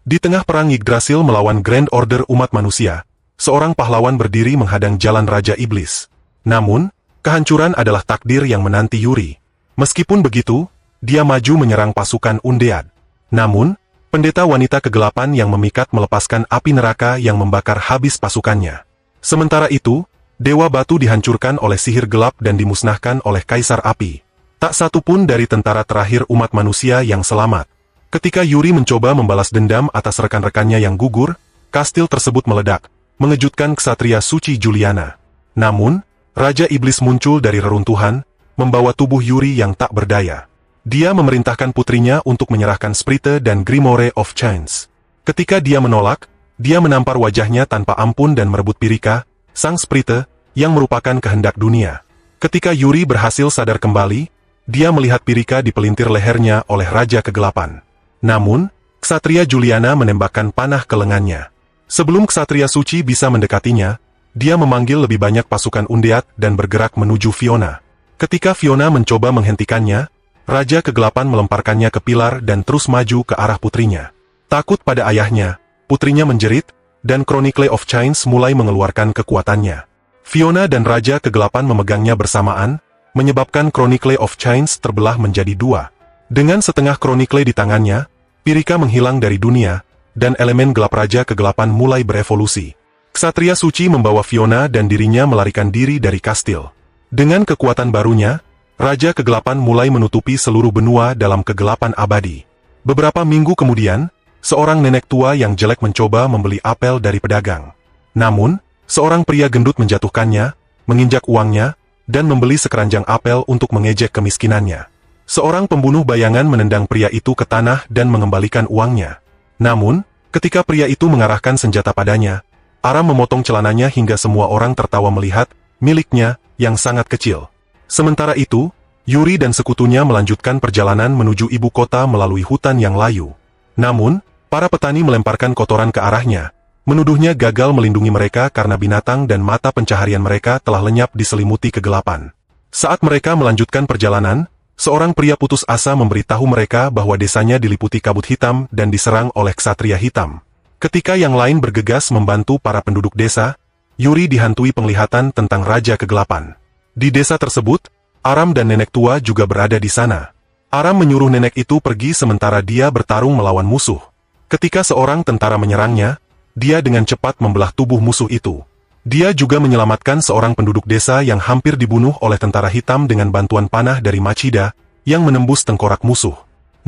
Di tengah perang Yggdrasil melawan Grand Order umat manusia, seorang pahlawan berdiri menghadang jalan Raja Iblis. Namun, kehancuran adalah takdir yang menanti Yuri. Meskipun begitu, dia maju menyerang pasukan Undead. Namun, pendeta wanita kegelapan yang memikat melepaskan api neraka yang membakar habis pasukannya. Sementara itu, Dewa Batu dihancurkan oleh sihir gelap dan dimusnahkan oleh Kaisar Api. Tak satu pun dari tentara terakhir umat manusia yang selamat. Ketika Yuri mencoba membalas dendam atas rekan-rekannya yang gugur, kastil tersebut meledak, mengejutkan ksatria suci Juliana. Namun, Raja Iblis muncul dari reruntuhan, membawa tubuh Yuri yang tak berdaya. Dia memerintahkan putrinya untuk menyerahkan Sprite dan Grimoire of Chains. Ketika dia menolak, dia menampar wajahnya tanpa ampun dan merebut Pirika, sang Sprite, yang merupakan kehendak dunia. Ketika Yuri berhasil sadar kembali, dia melihat Pirika dipelintir lehernya oleh Raja Kegelapan. Namun, ksatria Juliana menembakkan panah ke lengannya. Sebelum ksatria suci bisa mendekatinya, dia memanggil lebih banyak pasukan Undead dan bergerak menuju Fiona. Ketika Fiona mencoba menghentikannya, Raja Kegelapan melemparkannya ke pilar dan terus maju ke arah putrinya. Takut pada ayahnya, putrinya menjerit, dan Chronicle of Chains mulai mengeluarkan kekuatannya. Fiona dan Raja Kegelapan memegangnya bersamaan, menyebabkan Chronicle of Chains terbelah menjadi dua. Dengan setengah Chronicle di tangannya, Pirika menghilang dari dunia, dan elemen gelap Raja Kegelapan mulai berevolusi. Ksatria Suci membawa Fiona dan dirinya melarikan diri dari kastil. Dengan kekuatan barunya, Raja Kegelapan mulai menutupi seluruh benua dalam kegelapan abadi. Beberapa minggu kemudian, seorang nenek tua yang jelek mencoba membeli apel dari pedagang. Namun, seorang pria gendut menjatuhkannya, menginjak uangnya, dan membeli sekeranjang apel untuk mengejek kemiskinannya. Seorang pembunuh bayangan menendang pria itu ke tanah dan mengembalikan uangnya. Namun, ketika pria itu mengarahkan senjata padanya, Aram memotong celananya hingga semua orang tertawa melihat miliknya yang sangat kecil. Sementara itu, Yuri dan sekutunya melanjutkan perjalanan menuju ibu kota melalui hutan yang layu. Namun, para petani melemparkan kotoran ke arahnya, menuduhnya gagal melindungi mereka karena binatang dan mata pencaharian mereka telah lenyap diselimuti kegelapan. Saat mereka melanjutkan perjalanan, seorang pria putus asa memberitahu mereka bahwa desanya diliputi kabut hitam dan diserang oleh ksatria hitam. Ketika yang lain bergegas membantu para penduduk desa, Yuri dihantui penglihatan tentang Raja Kegelapan. Di desa tersebut, Aram dan nenek tua juga berada di sana. Aram menyuruh nenek itu pergi sementara dia bertarung melawan musuh. Ketika seorang tentara menyerangnya, dia dengan cepat membelah tubuh musuh itu. Dia juga menyelamatkan seorang penduduk desa yang hampir dibunuh oleh tentara hitam dengan bantuan panah dari Machida, yang menembus tengkorak musuh.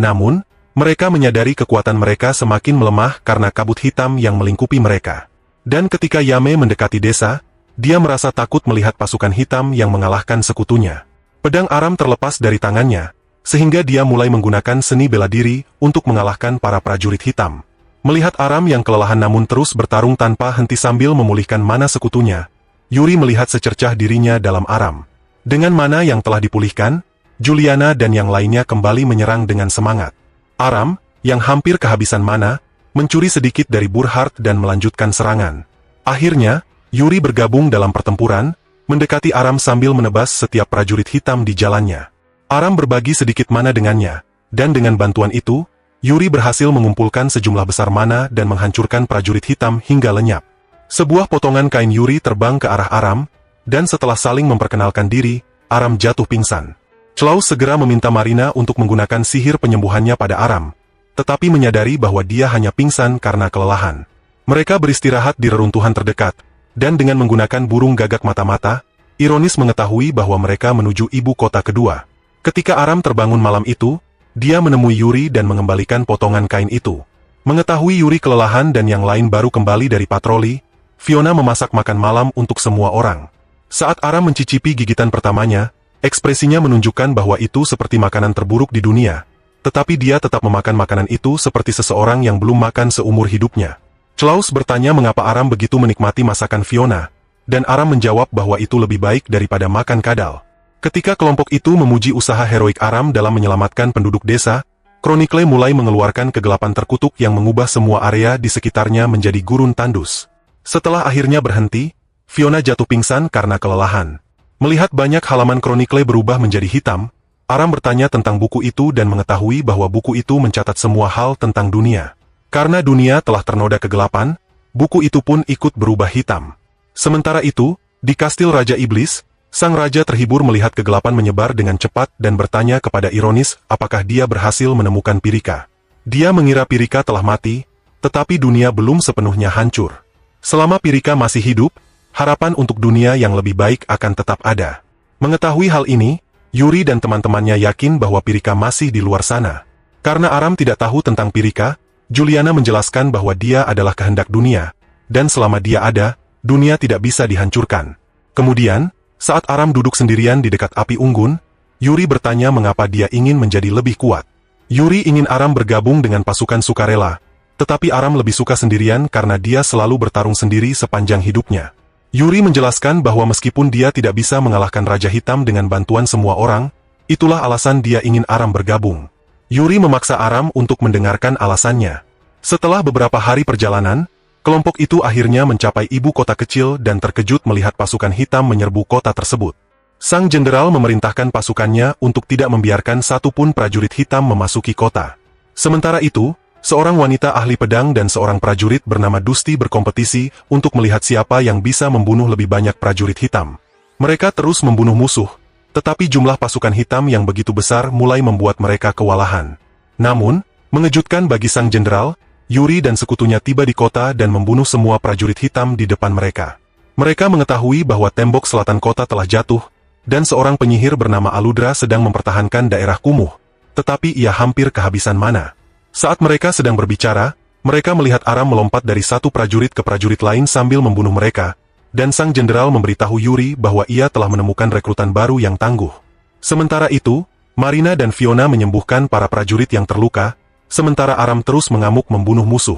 Namun, mereka menyadari kekuatan mereka semakin melemah karena kabut hitam yang melingkupi mereka. Dan ketika Yame mendekati desa, dia merasa takut melihat pasukan hitam yang mengalahkan sekutunya. Pedang Aram terlepas dari tangannya, sehingga dia mulai menggunakan seni bela diri untuk mengalahkan para prajurit hitam. Melihat Aram yang kelelahan namun terus bertarung tanpa henti sambil memulihkan mana sekutunya, Yuri melihat secercah dirinya dalam Aram. Dengan mana yang telah dipulihkan, Juliana dan yang lainnya kembali menyerang dengan semangat. Aram, yang hampir kehabisan mana, mencuri sedikit dari Burhard dan melanjutkan serangan. Akhirnya, Yuri bergabung dalam pertempuran, mendekati Aram sambil menebas setiap prajurit hitam di jalannya. Aram berbagi sedikit mana dengannya, dan dengan bantuan itu, Yuri berhasil mengumpulkan sejumlah besar mana dan menghancurkan prajurit hitam hingga lenyap. Sebuah potongan kain Yuri terbang ke arah Aram, dan setelah saling memperkenalkan diri, Aram jatuh pingsan. Klaus segera meminta Marina untuk menggunakan sihir penyembuhannya pada Aram, tetapi menyadari bahwa dia hanya pingsan karena kelelahan. Mereka beristirahat di reruntuhan terdekat, dan dengan menggunakan burung gagak mata-mata, ironis mengetahui bahwa mereka menuju ibu kota kedua. Ketika Aram terbangun malam itu, dia menemui Yuri dan mengembalikan potongan kain itu. Mengetahui Yuri kelelahan dan yang lain baru kembali dari patroli, Fiona memasak makan malam untuk semua orang. Saat Aram mencicipi gigitan pertamanya, ekspresinya menunjukkan bahwa itu seperti makanan terburuk di dunia, tetapi dia tetap memakan makanan itu seperti seseorang yang belum makan seumur hidupnya. Klaus bertanya mengapa Aram begitu menikmati masakan Fiona, dan Aram menjawab bahwa itu lebih baik daripada makan kadal. Ketika kelompok itu memuji usaha heroik Aram dalam menyelamatkan penduduk desa, Chronicle mulai mengeluarkan kegelapan terkutuk yang mengubah semua area di sekitarnya menjadi gurun tandus. Setelah akhirnya berhenti, Fiona jatuh pingsan karena kelelahan. Melihat banyak halaman Chronicle berubah menjadi hitam, Aram bertanya tentang buku itu dan mengetahui bahwa buku itu mencatat semua hal tentang dunia. Karena dunia telah ternoda kegelapan, buku itu pun ikut berubah hitam. Sementara itu, di kastil Raja Iblis, sang raja terhibur melihat kegelapan menyebar dengan cepat dan bertanya kepada ironis apakah dia berhasil menemukan Pirika. Dia mengira Pirika telah mati, tetapi dunia belum sepenuhnya hancur. Selama Pirika masih hidup, harapan untuk dunia yang lebih baik akan tetap ada. Mengetahui hal ini, Yuri dan teman-temannya yakin bahwa Pirika masih di luar sana. Karena Aram tidak tahu tentang Pirika, Juliana menjelaskan bahwa dia adalah kehendak dunia, dan selama dia ada, dunia tidak bisa dihancurkan. Kemudian, saat Aram duduk sendirian di dekat api unggun, Yuri bertanya mengapa dia ingin menjadi lebih kuat. Yuri ingin Aram bergabung dengan pasukan sukarela, tetapi Aram lebih suka sendirian karena dia selalu bertarung sendiri sepanjang hidupnya. Yuri menjelaskan bahwa meskipun dia tidak bisa mengalahkan Raja Hitam dengan bantuan semua orang, itulah alasan dia ingin Aram bergabung. Yuri memaksa Aram untuk mendengarkan alasannya. Setelah beberapa hari perjalanan, kelompok itu akhirnya mencapai ibu kota kecil dan terkejut melihat pasukan hitam menyerbu kota tersebut. Sang jenderal memerintahkan pasukannya untuk tidak membiarkan satupun prajurit hitam memasuki kota. Sementara itu, seorang wanita ahli pedang dan seorang prajurit bernama Dusti berkompetisi untuk melihat siapa yang bisa membunuh lebih banyak prajurit hitam. Mereka terus membunuh musuh, tetapi jumlah pasukan hitam yang begitu besar mulai membuat mereka kewalahan. Namun, mengejutkan bagi sang jenderal, Yuri dan sekutunya tiba di kota dan membunuh semua prajurit hitam di depan mereka. Mereka mengetahui bahwa tembok selatan kota telah jatuh, dan seorang penyihir bernama Aludra sedang mempertahankan daerah kumuh, tetapi ia hampir kehabisan mana. Saat mereka sedang berbicara, mereka melihat Aram melompat dari satu prajurit ke prajurit lain sambil membunuh mereka, dan sang jenderal memberitahu Yuri bahwa ia telah menemukan rekrutan baru yang tangguh. Sementara itu, Marina dan Fiona menyembuhkan para prajurit yang terluka, sementara Aram terus mengamuk membunuh musuh.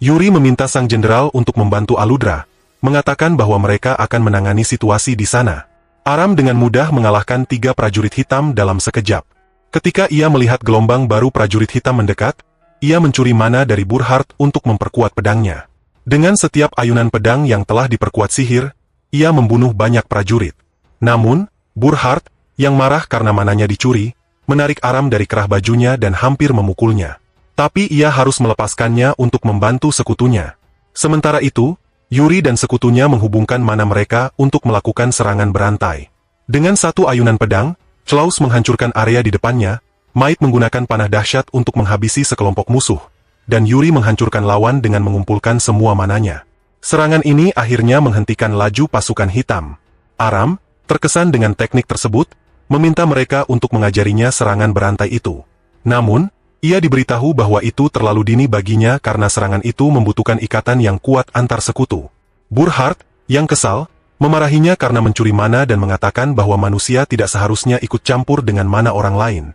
Yuri meminta sang jenderal untuk membantu Aludra, mengatakan bahwa mereka akan menangani situasi di sana. Aram dengan mudah mengalahkan 3 prajurit hitam dalam sekejap. Ketika ia melihat gelombang baru prajurit hitam mendekat, ia mencuri mana dari Burhart untuk memperkuat pedangnya. Dengan setiap ayunan pedang yang telah diperkuat sihir, ia membunuh banyak prajurit. Namun, Burhart, yang marah karena mananya dicuri, menarik Aram dari kerah bajunya dan hampir memukulnya. Tapi ia harus melepaskannya untuk membantu sekutunya. Sementara itu, Yuri dan sekutunya menghubungkan mana mereka untuk melakukan serangan berantai. Dengan satu ayunan pedang, Klaus menghancurkan area di depannya, Might menggunakan panah dahsyat untuk menghabisi sekelompok musuh, dan Yuri menghancurkan lawan dengan mengumpulkan semua mananya. Serangan ini akhirnya menghentikan laju pasukan hitam. Aram, terkesan dengan teknik tersebut, meminta mereka untuk mengajarinya serangan berantai itu. Namun, ia diberitahu bahwa itu terlalu dini baginya karena serangan itu membutuhkan ikatan yang kuat antar sekutu. Burhart, yang kesal, memarahinya karena mencuri mana dan mengatakan bahwa manusia tidak seharusnya ikut campur dengan mana orang lain.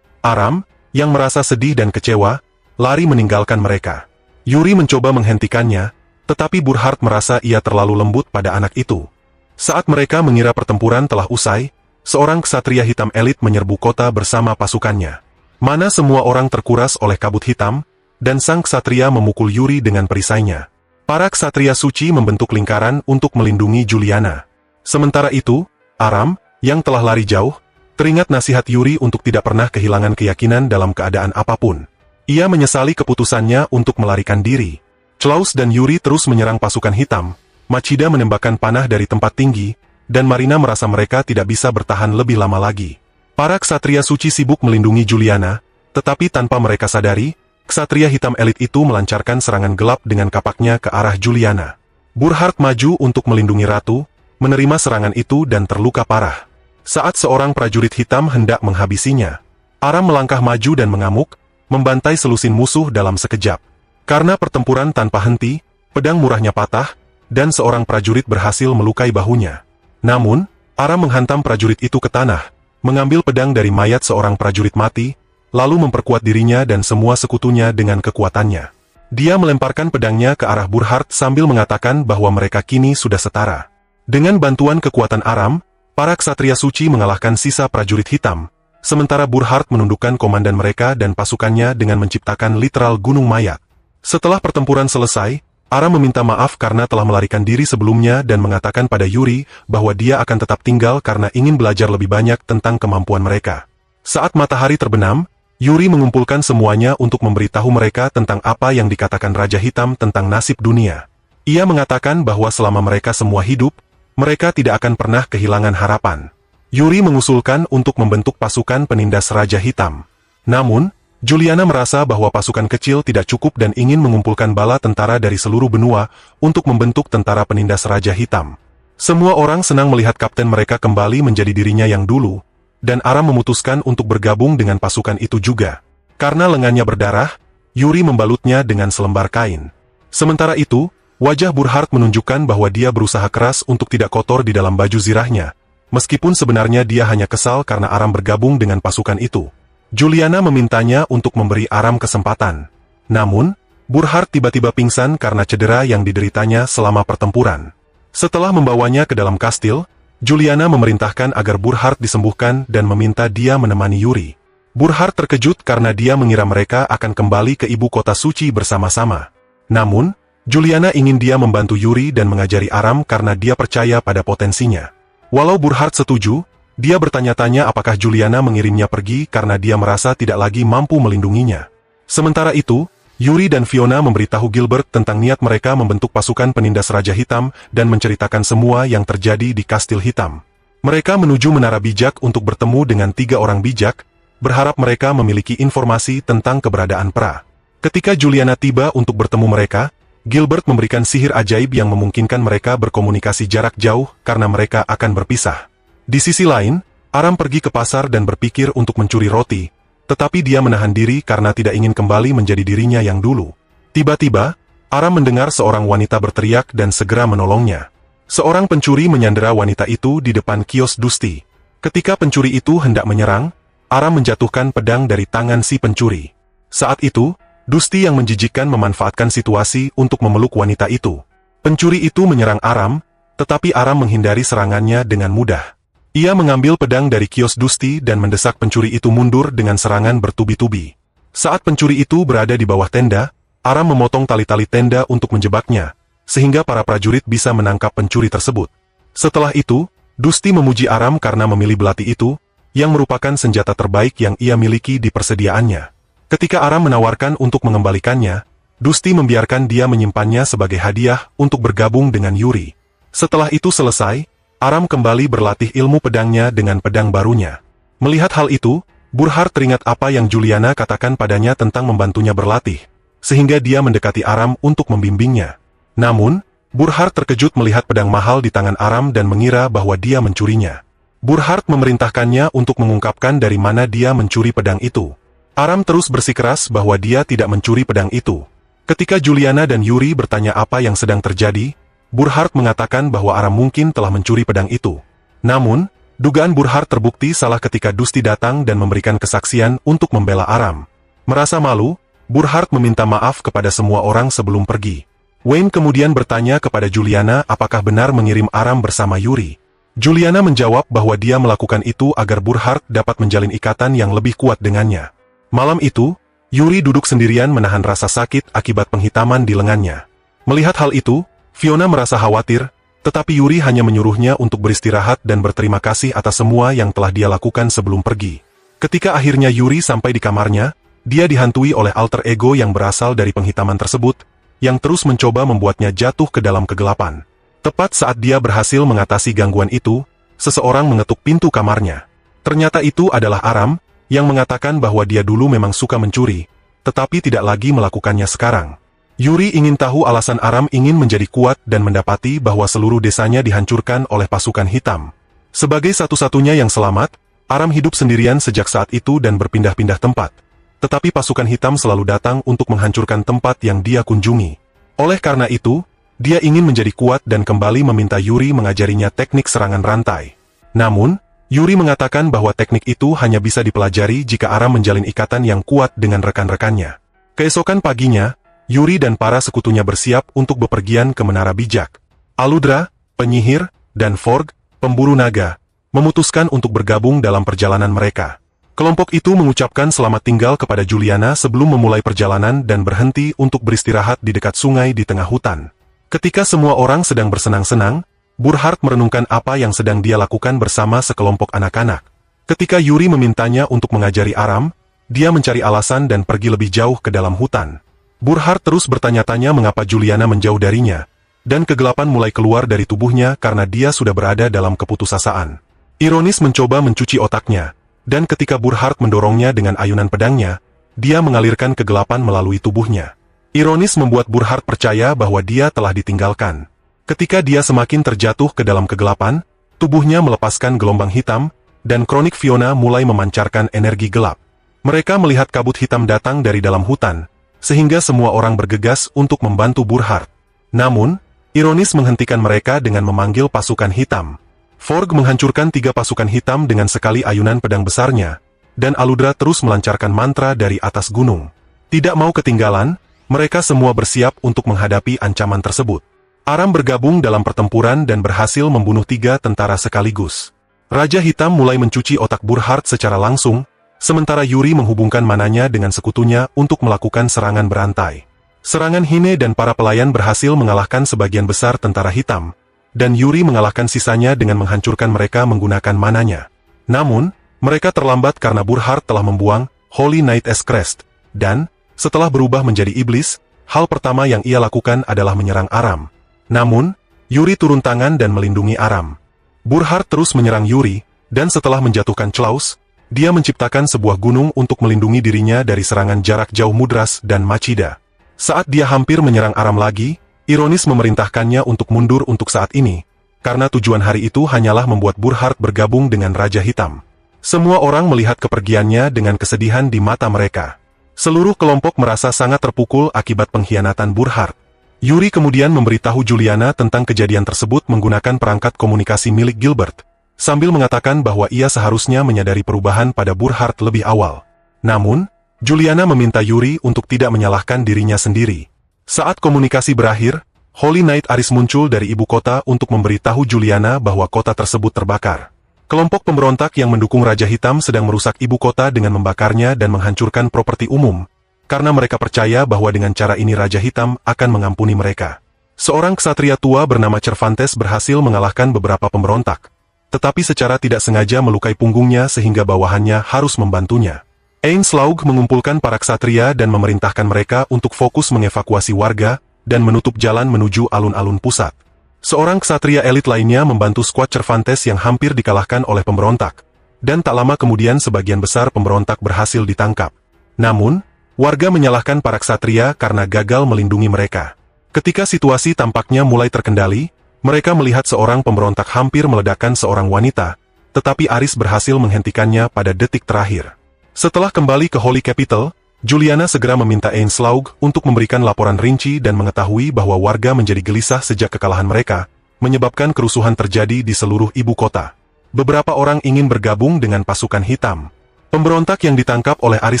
Aram, yang merasa sedih dan kecewa, lari meninggalkan mereka. Yuri mencoba menghentikannya, tetapi Burhart merasa ia terlalu lembut pada anak itu. Saat mereka mengira pertempuran telah usai, seorang ksatria hitam elit menyerbu kota bersama pasukannya. Mana semua orang terkuras oleh kabut hitam, dan sang ksatria memukul Yuri dengan perisainya. Para ksatria suci membentuk lingkaran untuk melindungi Juliana. Sementara itu, Aram, yang telah lari jauh, teringat nasihat Yuri untuk tidak pernah kehilangan keyakinan dalam keadaan apapun. Ia menyesali keputusannya untuk melarikan diri. Klaus dan Yuri terus menyerang pasukan hitam, Machida menembakkan panah dari tempat tinggi, dan Marina merasa mereka tidak bisa bertahan lebih lama lagi. Para ksatria suci sibuk melindungi Juliana, tetapi tanpa mereka sadari, ksatria hitam elit itu melancarkan serangan gelap dengan kapaknya ke arah Juliana. Burhart maju untuk melindungi ratu, menerima serangan itu dan terluka parah. Saat seorang prajurit hitam hendak menghabisinya, Aram melangkah maju dan mengamuk, membantai selusin musuh dalam sekejap. Karena pertempuran tanpa henti, pedang murahnya patah, dan seorang prajurit berhasil melukai bahunya. Namun, Aram menghantam prajurit itu ke tanah, mengambil pedang dari mayat seorang prajurit mati, lalu memperkuat dirinya dan semua sekutunya dengan kekuatannya. Dia melemparkan pedangnya ke arah Burhart sambil mengatakan bahwa mereka kini sudah setara. Dengan bantuan kekuatan Aram, para ksatria suci mengalahkan sisa prajurit hitam, sementara Burhart menundukkan komandan mereka dan pasukannya dengan menciptakan literal gunung mayat. Setelah pertempuran selesai, Aram meminta maaf karena telah melarikan diri sebelumnya dan mengatakan pada Yuri bahwa dia akan tetap tinggal karena ingin belajar lebih banyak tentang kemampuan mereka. Saat matahari terbenam, Yuri mengumpulkan semuanya untuk memberitahu mereka tentang apa yang dikatakan Raja Hitam tentang nasib dunia. Ia mengatakan bahwa selama mereka semua hidup, mereka tidak akan pernah kehilangan harapan. Yuri mengusulkan untuk membentuk pasukan penindas Raja Hitam. Namun, Juliana merasa bahwa pasukan kecil tidak cukup dan ingin mengumpulkan bala tentara dari seluruh benua untuk membentuk tentara penindas Raja Hitam. Semua orang senang melihat kapten mereka kembali menjadi dirinya yang dulu, dan Aram memutuskan untuk bergabung dengan pasukan itu juga. Karena lengannya berdarah, Yuri membalutnya dengan selembar kain. Sementara itu, wajah Burhard menunjukkan bahwa dia berusaha keras untuk tidak kotor di dalam baju zirahnya, meskipun sebenarnya dia hanya kesal karena Aram bergabung dengan pasukan itu. Juliana memintanya untuk memberi Aram kesempatan. Namun, Burhard tiba-tiba pingsan karena cedera yang dideritanya selama pertempuran. Setelah membawanya ke dalam kastil, Juliana memerintahkan agar Burhard disembuhkan dan meminta dia menemani Yuri. Burhard terkejut karena dia mengira mereka akan kembali ke ibu kota suci bersama-sama. Namun, Juliana ingin dia membantu Yuri dan mengajari Aram karena dia percaya pada potensinya. Walau Burhard setuju, dia bertanya-tanya apakah Juliana mengirimnya pergi karena dia merasa tidak lagi mampu melindunginya. Sementara itu, Yuri dan Fiona memberitahu Gilbert tentang niat mereka membentuk pasukan penindas Raja Hitam dan menceritakan semua yang terjadi di Kastil Hitam. Mereka menuju Menara Bijak untuk bertemu dengan 3 orang bijak, berharap mereka memiliki informasi tentang keberadaan Pra. Ketika Juliana tiba untuk bertemu mereka, Gilbert memberikan sihir ajaib yang memungkinkan mereka berkomunikasi jarak jauh karena mereka akan berpisah. Di sisi lain, Aram pergi ke pasar dan berpikir untuk mencuri roti, tetapi dia menahan diri karena tidak ingin kembali menjadi dirinya yang dulu. Tiba-tiba, Aram mendengar seorang wanita berteriak dan segera menolongnya. Seorang pencuri menyandera wanita itu di depan kios Dusty. Ketika pencuri itu hendak menyerang, Aram menjatuhkan pedang dari tangan si pencuri. Saat itu, Dusty yang menjijikkan memanfaatkan situasi untuk memeluk wanita itu. Pencuri itu menyerang Aram, tetapi Aram menghindari serangannya dengan mudah. Ia mengambil pedang dari kios Dusty dan mendesak pencuri itu mundur dengan serangan bertubi-tubi. Saat pencuri itu berada di bawah tenda, Aram memotong tali-tali tenda untuk menjebaknya, sehingga para prajurit bisa menangkap pencuri tersebut. Setelah itu, Dusty memuji Aram karena memilih belati itu, yang merupakan senjata terbaik yang ia miliki di persediaannya. Ketika Aram menawarkan untuk mengembalikannya, Dusty membiarkan dia menyimpannya sebagai hadiah untuk bergabung dengan Yuri. Setelah itu selesai, Aram kembali berlatih ilmu pedangnya dengan pedang barunya. Melihat hal itu, Burhard teringat apa yang Juliana katakan padanya tentang membantunya berlatih, sehingga dia mendekati Aram untuk membimbingnya. Namun, Burhard terkejut melihat pedang mahal di tangan Aram dan mengira bahwa dia mencurinya. Burhard memerintahkannya untuk mengungkapkan dari mana dia mencuri pedang itu. Aram terus bersikeras bahwa dia tidak mencuri pedang itu. Ketika Juliana dan Yuri bertanya apa yang sedang terjadi, Burhard mengatakan bahwa Aram mungkin telah mencuri pedang itu. Namun, dugaan Burhard terbukti salah ketika Dusty datang dan memberikan kesaksian untuk membela Aram. Merasa malu, Burhard meminta maaf kepada semua orang sebelum pergi. Wayne kemudian bertanya kepada Juliana apakah benar mengirim Aram bersama Yuri. Juliana menjawab bahwa dia melakukan itu agar Burhard dapat menjalin ikatan yang lebih kuat dengannya. Malam itu, Yuri duduk sendirian menahan rasa sakit akibat penghitaman di lengannya. Melihat hal itu, Fiona merasa khawatir, tetapi Yuri hanya menyuruhnya untuk beristirahat dan berterima kasih atas semua yang telah dia lakukan sebelum pergi. Ketika akhirnya Yuri sampai di kamarnya, dia dihantui oleh alter ego yang berasal dari penghitaman tersebut, yang terus mencoba membuatnya jatuh ke dalam kegelapan. Tepat saat dia berhasil mengatasi gangguan itu, seseorang mengetuk pintu kamarnya. Ternyata itu adalah Aram, yang mengatakan bahwa dia dulu memang suka mencuri, tetapi tidak lagi melakukannya sekarang. Yuri ingin tahu alasan Aram ingin menjadi kuat dan mendapati bahwa seluruh desanya dihancurkan oleh pasukan hitam. Sebagai satu-satunya yang selamat, Aram hidup sendirian sejak saat itu dan berpindah-pindah tempat. Tetapi pasukan hitam selalu datang untuk menghancurkan tempat yang dia kunjungi. Oleh karena itu, dia ingin menjadi kuat dan kembali meminta Yuri mengajarinya teknik serangan rantai. Namun, Yuri mengatakan bahwa teknik itu hanya bisa dipelajari jika Aram menjalin ikatan yang kuat dengan rekan-rekannya. Keesokan paginya, Yuri dan para sekutunya bersiap untuk bepergian ke Menara Bijak. Aludra, penyihir, dan Forg, pemburu naga, memutuskan untuk bergabung dalam perjalanan mereka. Kelompok itu mengucapkan selamat tinggal kepada Juliana sebelum memulai perjalanan dan berhenti untuk beristirahat di dekat sungai di tengah hutan. Ketika semua orang sedang bersenang-senang, Burhard merenungkan apa yang sedang dia lakukan bersama sekelompok anak-anak. Ketika Yuri memintanya untuk mengajari Aram, dia mencari alasan dan pergi lebih jauh ke dalam hutan. Burkhard terus bertanya-tanya mengapa Juliana menjauh darinya, dan kegelapan mulai keluar dari tubuhnya karena dia sudah berada dalam keputusasaan. Ironis mencoba mencuci otaknya, dan ketika Burkhard mendorongnya dengan ayunan pedangnya, dia mengalirkan kegelapan melalui tubuhnya. Ironis membuat Burkhard percaya bahwa dia telah ditinggalkan. Ketika dia semakin terjatuh ke dalam kegelapan, tubuhnya melepaskan gelombang hitam, dan kronik Fiona mulai memancarkan energi gelap. Mereka melihat kabut hitam datang dari dalam hutan, sehingga semua orang bergegas untuk membantu Burkhard. Namun, Ironis menghentikan mereka dengan memanggil pasukan hitam. Forg menghancurkan 3 pasukan hitam dengan sekali ayunan pedang besarnya, dan Aludra terus melancarkan mantra dari atas gunung. Tidak mau ketinggalan, mereka semua bersiap untuk menghadapi ancaman tersebut. Aram bergabung dalam pertempuran dan berhasil membunuh 3 tentara sekaligus. Raja Hitam mulai mencuci otak Burkhard secara langsung, sementara Yuri menghubungkan mananya dengan sekutunya untuk melakukan serangan berantai. Serangan Hine dan para pelayan berhasil mengalahkan sebagian besar tentara hitam, dan Yuri mengalahkan sisanya dengan menghancurkan mereka menggunakan mananya. Namun, mereka terlambat karena Burkhard telah membuang Holy Night as Crest, dan, setelah berubah menjadi iblis, hal pertama yang ia lakukan adalah menyerang Aram. Namun, Yuri turun tangan dan melindungi Aram. Burkhard terus menyerang Yuri, dan setelah menjatuhkan Klaus, dia menciptakan sebuah gunung untuk melindungi dirinya dari serangan jarak jauh Mudras dan Machida. Saat dia hampir menyerang Aram lagi, Ironis memerintahkannya untuk mundur untuk saat ini, karena tujuan hari itu hanyalah membuat Burkhard bergabung dengan Raja Hitam. Semua orang melihat kepergiannya dengan kesedihan di mata mereka. Seluruh kelompok merasa sangat terpukul akibat pengkhianatan Burkhard. Yuri kemudian memberitahu Juliana tentang kejadian tersebut menggunakan perangkat komunikasi milik Gilbert, sambil mengatakan bahwa ia seharusnya menyadari perubahan pada Burkhard lebih awal. Namun, Juliana meminta Yuri untuk tidak menyalahkan dirinya sendiri. Saat komunikasi berakhir, Holy Knight Aris muncul dari ibu kota untuk memberitahu Juliana bahwa kota tersebut terbakar. Kelompok pemberontak yang mendukung Raja Hitam sedang merusak ibu kota dengan membakarnya dan menghancurkan properti umum, karena mereka percaya bahwa dengan cara ini Raja Hitam akan mengampuni mereka. Seorang ksatria tua bernama Cervantes berhasil mengalahkan beberapa pemberontak, tetapi secara tidak sengaja melukai punggungnya sehingga bawahannya harus membantunya. Ainslaug mengumpulkan para ksatria dan memerintahkan mereka untuk fokus mengevakuasi warga dan menutup jalan menuju alun-alun pusat. Seorang ksatria elit lainnya membantu skuad Cervantes yang hampir dikalahkan oleh pemberontak, dan tak lama kemudian sebagian besar pemberontak berhasil ditangkap. Namun, warga menyalahkan para ksatria karena gagal melindungi mereka. Ketika situasi tampaknya mulai terkendali, mereka melihat seorang pemberontak hampir meledakkan seorang wanita, tetapi Aris berhasil menghentikannya pada detik terakhir. Setelah kembali ke Holy Capital, Juliana segera meminta Ainslaug untuk memberikan laporan rinci dan mengetahui bahwa warga menjadi gelisah sejak kekalahan mereka, menyebabkan kerusuhan terjadi di seluruh ibu kota. Beberapa orang ingin bergabung dengan pasukan hitam. Pemberontak yang ditangkap oleh Aris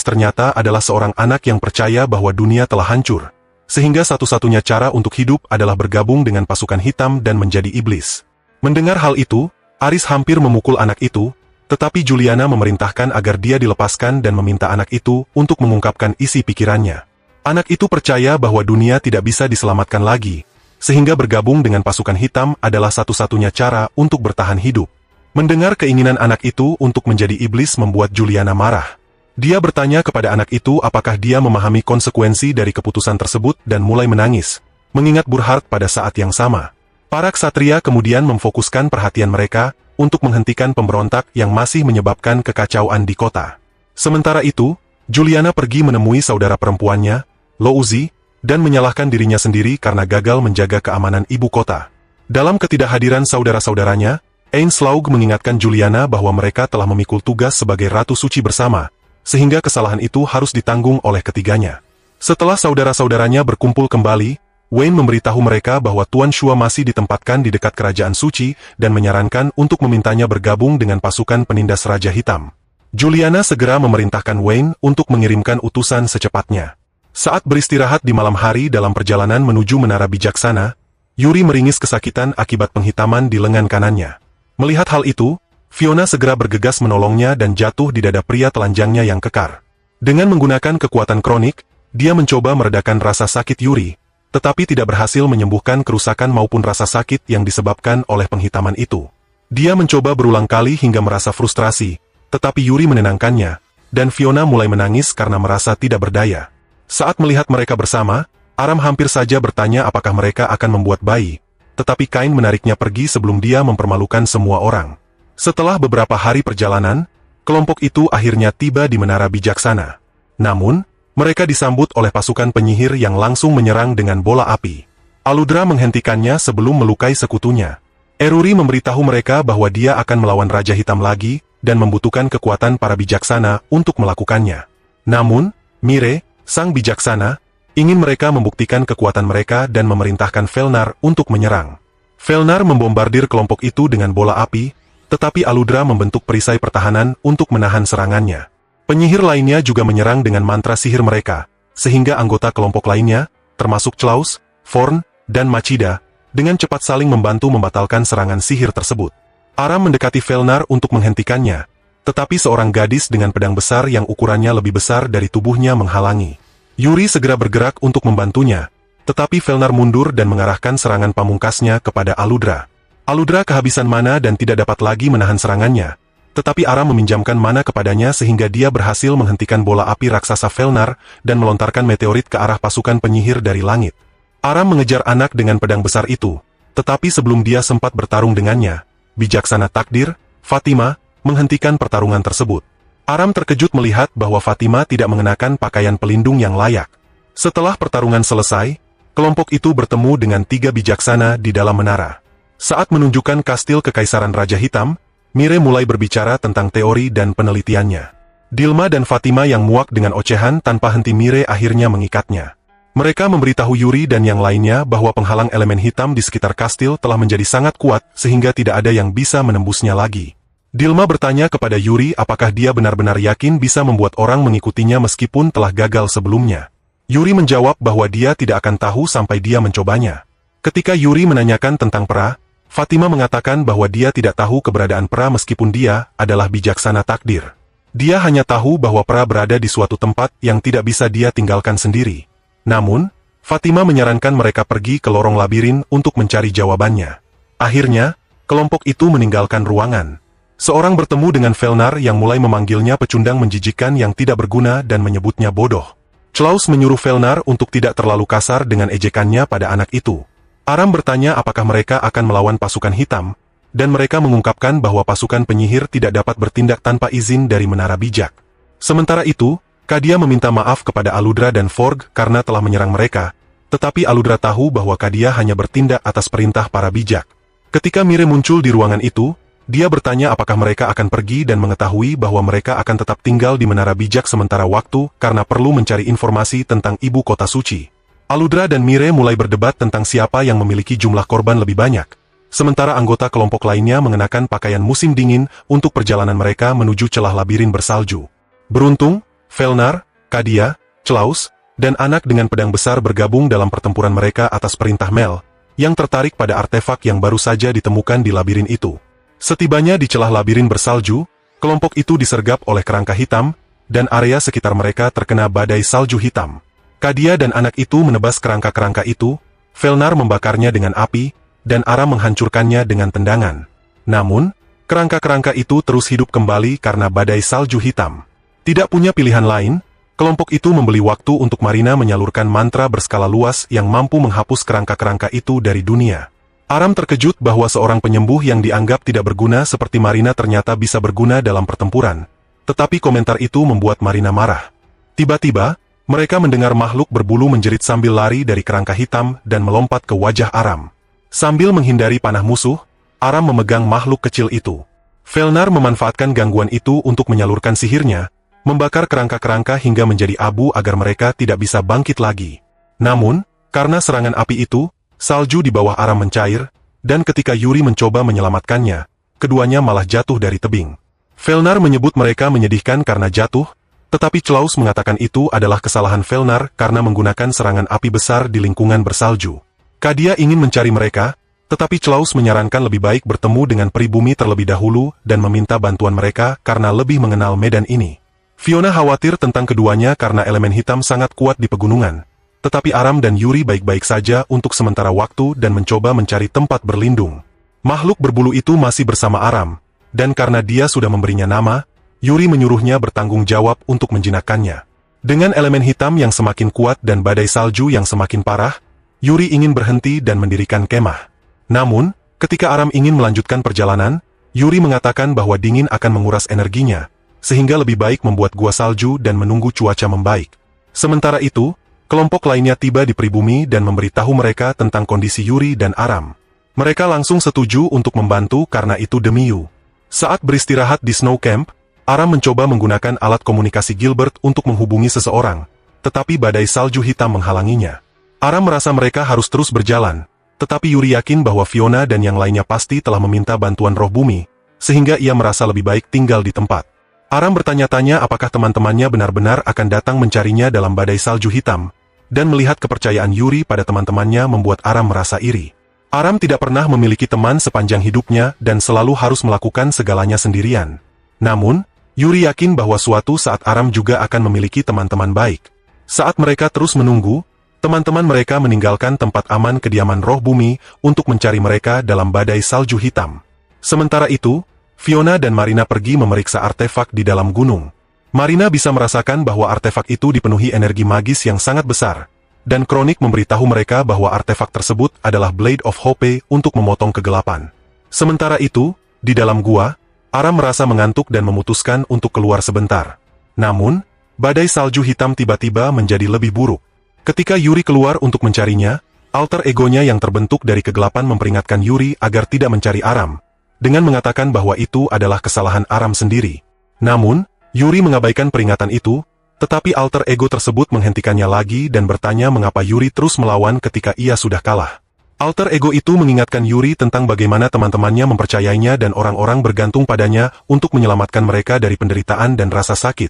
ternyata adalah seorang anak yang percaya bahwa dunia telah hancur, sehingga satu-satunya cara untuk hidup adalah bergabung dengan pasukan hitam dan menjadi iblis. Mendengar hal itu, Aris hampir memukul anak itu, tetapi Juliana memerintahkan agar dia dilepaskan dan meminta anak itu untuk mengungkapkan isi pikirannya. Anak itu percaya bahwa dunia tidak bisa diselamatkan lagi, sehingga bergabung dengan pasukan hitam adalah satu-satunya cara untuk bertahan hidup. Mendengar keinginan anak itu untuk menjadi iblis membuat Juliana marah. Dia bertanya kepada anak itu apakah dia memahami konsekuensi dari keputusan tersebut dan mulai menangis, mengingat Burkhard pada saat yang sama. Para ksatria kemudian memfokuskan perhatian mereka untuk menghentikan pemberontak yang masih menyebabkan kekacauan di kota. Sementara itu, Juliana pergi menemui saudara perempuannya, Louzi, dan menyalahkan dirinya sendiri karena gagal menjaga keamanan ibu kota. Dalam ketidakhadiran saudara-saudaranya, Ainslaug mengingatkan Juliana bahwa mereka telah memikul tugas sebagai Ratu Suci bersama, sehingga kesalahan itu harus ditanggung oleh ketiganya. Setelah saudara-saudaranya berkumpul kembali, Wayne memberitahu mereka bahwa Tuan Shua masih ditempatkan di dekat kerajaan suci dan menyarankan untuk memintanya bergabung dengan pasukan penindas Raja Hitam. Juliana segera memerintahkan Wayne untuk mengirimkan utusan secepatnya. Saat beristirahat di malam hari dalam perjalanan menuju Menara Bijaksana, Yuri meringis kesakitan akibat penghitaman di lengan kanannya. Melihat hal itu, Fiona segera bergegas menolongnya dan jatuh di dada pria telanjangnya yang kekar. Dengan menggunakan kekuatan kronik, dia mencoba meredakan rasa sakit Yuri, tetapi tidak berhasil menyembuhkan kerusakan maupun rasa sakit yang disebabkan oleh penghitaman itu. Dia mencoba berulang kali hingga merasa frustrasi, tetapi Yuri menenangkannya, dan Fiona mulai menangis karena merasa tidak berdaya. Saat melihat mereka bersama, Aram hampir saja bertanya apakah mereka akan membuat bayi, tetapi Kain menariknya pergi sebelum dia mempermalukan semua orang. Setelah beberapa hari perjalanan, kelompok itu akhirnya tiba di Menara Bijaksana. Namun, mereka disambut oleh pasukan penyihir yang langsung menyerang dengan bola api. Aludra menghentikannya sebelum melukai sekutunya. Eruri memberitahu mereka bahwa dia akan melawan Raja Hitam lagi, dan membutuhkan kekuatan para bijaksana untuk melakukannya. Namun, Mire, sang bijaksana, ingin mereka membuktikan kekuatan mereka dan memerintahkan Felnar untuk menyerang. Felnar membombardir kelompok itu dengan bola api, tetapi Aludra membentuk perisai pertahanan untuk menahan serangannya. Penyihir lainnya juga menyerang dengan mantra sihir mereka, sehingga anggota kelompok lainnya, termasuk Klaus, Forn, dan Machida, dengan cepat saling membantu membatalkan serangan sihir tersebut. Aram mendekati Felnar untuk menghentikannya, tetapi seorang gadis dengan pedang besar yang ukurannya lebih besar dari tubuhnya menghalangi. Yuri segera bergerak untuk membantunya, tetapi Felnar mundur dan mengarahkan serangan pamungkasnya kepada Aludra. Aludra kehabisan mana dan tidak dapat lagi menahan serangannya, tetapi Aram meminjamkan mana kepadanya sehingga dia berhasil menghentikan bola api raksasa Felnar dan melontarkan meteorit ke arah pasukan penyihir dari langit. Aram mengejar anak dengan pedang besar itu, tetapi sebelum dia sempat bertarung dengannya, bijaksana takdir, Fatima, menghentikan pertarungan tersebut. Aram terkejut melihat bahwa Fatima tidak mengenakan pakaian pelindung yang layak. Setelah pertarungan selesai, kelompok itu bertemu dengan 3 bijaksana di dalam menara. Saat menunjukkan kastil Kekaisaran Raja Hitam, Mire mulai berbicara tentang teori dan penelitiannya. Dilma dan Fatima yang muak dengan ocehan tanpa henti Mire akhirnya mengikatnya. Mereka memberitahu Yuri dan yang lainnya bahwa penghalang elemen hitam di sekitar kastil telah menjadi sangat kuat sehingga tidak ada yang bisa menembusnya lagi. Dilma bertanya kepada Yuri apakah dia benar-benar yakin bisa membuat orang mengikutinya meskipun telah gagal sebelumnya. Yuri menjawab bahwa dia tidak akan tahu sampai dia mencobanya. Ketika Yuri menanyakan tentang pera, Fatima mengatakan bahwa dia tidak tahu keberadaan pera meskipun dia adalah bijaksana takdir. Dia hanya tahu bahwa pera berada di suatu tempat yang tidak bisa dia tinggalkan sendiri. Namun, Fatima menyarankan mereka pergi ke lorong labirin untuk mencari jawabannya. Akhirnya, kelompok itu meninggalkan ruangan. Seorang bertemu dengan Felnar yang mulai memanggilnya pecundang menjijikan yang tidak berguna dan menyebutnya bodoh. Klaus menyuruh Felnar untuk tidak terlalu kasar dengan ejekannya pada anak itu. Aram bertanya apakah mereka akan melawan pasukan hitam, dan mereka mengungkapkan bahwa pasukan penyihir tidak dapat bertindak tanpa izin dari Menara Bijak. Sementara itu, Kadia meminta maaf kepada Aludra dan Forg karena telah menyerang mereka, tetapi Aludra tahu bahwa Kadia hanya bertindak atas perintah para bijak. Ketika Mire muncul di ruangan itu, dia bertanya apakah mereka akan pergi dan mengetahui bahwa mereka akan tetap tinggal di Menara Bijak sementara waktu karena perlu mencari informasi tentang ibu kota suci. Aludra dan Mire mulai berdebat tentang siapa yang memiliki jumlah korban lebih banyak, sementara anggota kelompok lainnya mengenakan pakaian musim dingin untuk perjalanan mereka menuju celah labirin bersalju. Beruntung, Felnar, Kadia, Klaus, dan anak dengan pedang besar bergabung dalam pertempuran mereka atas perintah Mel, yang tertarik pada artefak yang baru saja ditemukan di labirin itu. Setibanya di celah labirin bersalju, kelompok itu disergap oleh kerangka hitam, dan area sekitar mereka terkena badai salju hitam. Kadia dan anak itu menebas kerangka-kerangka itu, Felnar membakarnya dengan api, dan Aram menghancurkannya dengan tendangan. Namun, kerangka-kerangka itu terus hidup kembali karena badai salju hitam. Tidak punya pilihan lain, kelompok itu membeli waktu untuk Marina menyalurkan mantra berskala luas yang mampu menghapus kerangka-kerangka itu dari dunia. Aram terkejut bahwa seorang penyembuh yang dianggap tidak berguna seperti Marina ternyata bisa berguna dalam pertempuran. Tetapi komentar itu membuat Marina marah. Tiba-tiba, mereka mendengar makhluk berbulu menjerit sambil lari dari kerangka hitam dan melompat ke wajah Aram. Sambil menghindari panah musuh, Aram memegang makhluk kecil itu. Felnar memanfaatkan gangguan itu untuk menyalurkan sihirnya, membakar kerangka-kerangka hingga menjadi abu agar mereka tidak bisa bangkit lagi. Namun, karena serangan api itu, salju di bawah Aram mencair, dan ketika Yuri mencoba menyelamatkannya, keduanya malah jatuh dari tebing. Felnar menyebut mereka menyedihkan karena jatuh, tetapi Klaus mengatakan itu adalah kesalahan Felnar karena menggunakan serangan api besar di lingkungan bersalju. Kadia ingin mencari mereka, tetapi Klaus menyarankan lebih baik bertemu dengan pribumi terlebih dahulu dan meminta bantuan mereka karena lebih mengenal medan ini. Fiona khawatir tentang keduanya karena elemen hitam sangat kuat di pegunungan, tetapi Aram dan Yuri baik-baik saja untuk sementara waktu dan mencoba mencari tempat berlindung. Makhluk berbulu itu masih bersama Aram, dan karena dia sudah memberinya nama, Yuri menyuruhnya bertanggung jawab untuk menjinakkannya. Dengan elemen hitam yang semakin kuat dan badai salju yang semakin parah, Yuri ingin berhenti dan mendirikan kemah. Namun, ketika Aram ingin melanjutkan perjalanan, Yuri mengatakan bahwa dingin akan menguras energinya, sehingga lebih baik membuat gua salju dan menunggu cuaca membaik. Sementara itu, kelompok lainnya tiba di pribumi dan memberitahu mereka tentang kondisi Yuri dan Aram. Mereka langsung setuju untuk membantu karena itu demi Yu. Saat beristirahat di Snow Camp, Aram mencoba menggunakan alat komunikasi Gilbert untuk menghubungi seseorang, tetapi badai salju hitam menghalanginya. Aram merasa mereka harus terus berjalan, tetapi Yuri yakin bahwa Fiona dan yang lainnya pasti telah meminta bantuan roh bumi, sehingga ia merasa lebih baik tinggal di tempat. Aram bertanya-tanya apakah teman-temannya benar-benar akan datang mencarinya dalam badai salju hitam, dan melihat kepercayaan Yuri pada teman-temannya membuat Aram merasa iri. Aram tidak pernah memiliki teman sepanjang hidupnya dan selalu harus melakukan segalanya sendirian. Namun, Yuri yakin bahwa suatu saat Aram juga akan memiliki teman-teman baik. Saat mereka terus menunggu, teman-teman mereka meninggalkan tempat aman kediaman roh bumi untuk mencari mereka dalam badai salju hitam. Sementara itu, Fiona dan Marina pergi memeriksa artefak di dalam gunung. Marina bisa merasakan bahwa artefak itu dipenuhi energi magis yang sangat besar, dan Kronik memberitahu mereka bahwa artefak tersebut adalah Blade of Hope untuk memotong kegelapan. Sementara itu, di dalam gua, Aram merasa mengantuk dan memutuskan untuk keluar sebentar. Namun, badai salju hitam tiba-tiba menjadi lebih buruk. Ketika Yuri keluar untuk mencarinya, alter egonya yang terbentuk dari kegelapan memperingatkan Yuri agar tidak mencari Aram, dengan mengatakan bahwa itu adalah kesalahan Aram sendiri. Namun, Yuri mengabaikan peringatan itu, tetapi alter ego tersebut menghentikannya lagi dan bertanya mengapa Yuri terus melawan ketika ia sudah kalah. Alter ego itu mengingatkan Yuri tentang bagaimana teman-temannya mempercayainya dan orang-orang bergantung padanya untuk menyelamatkan mereka dari penderitaan dan rasa sakit.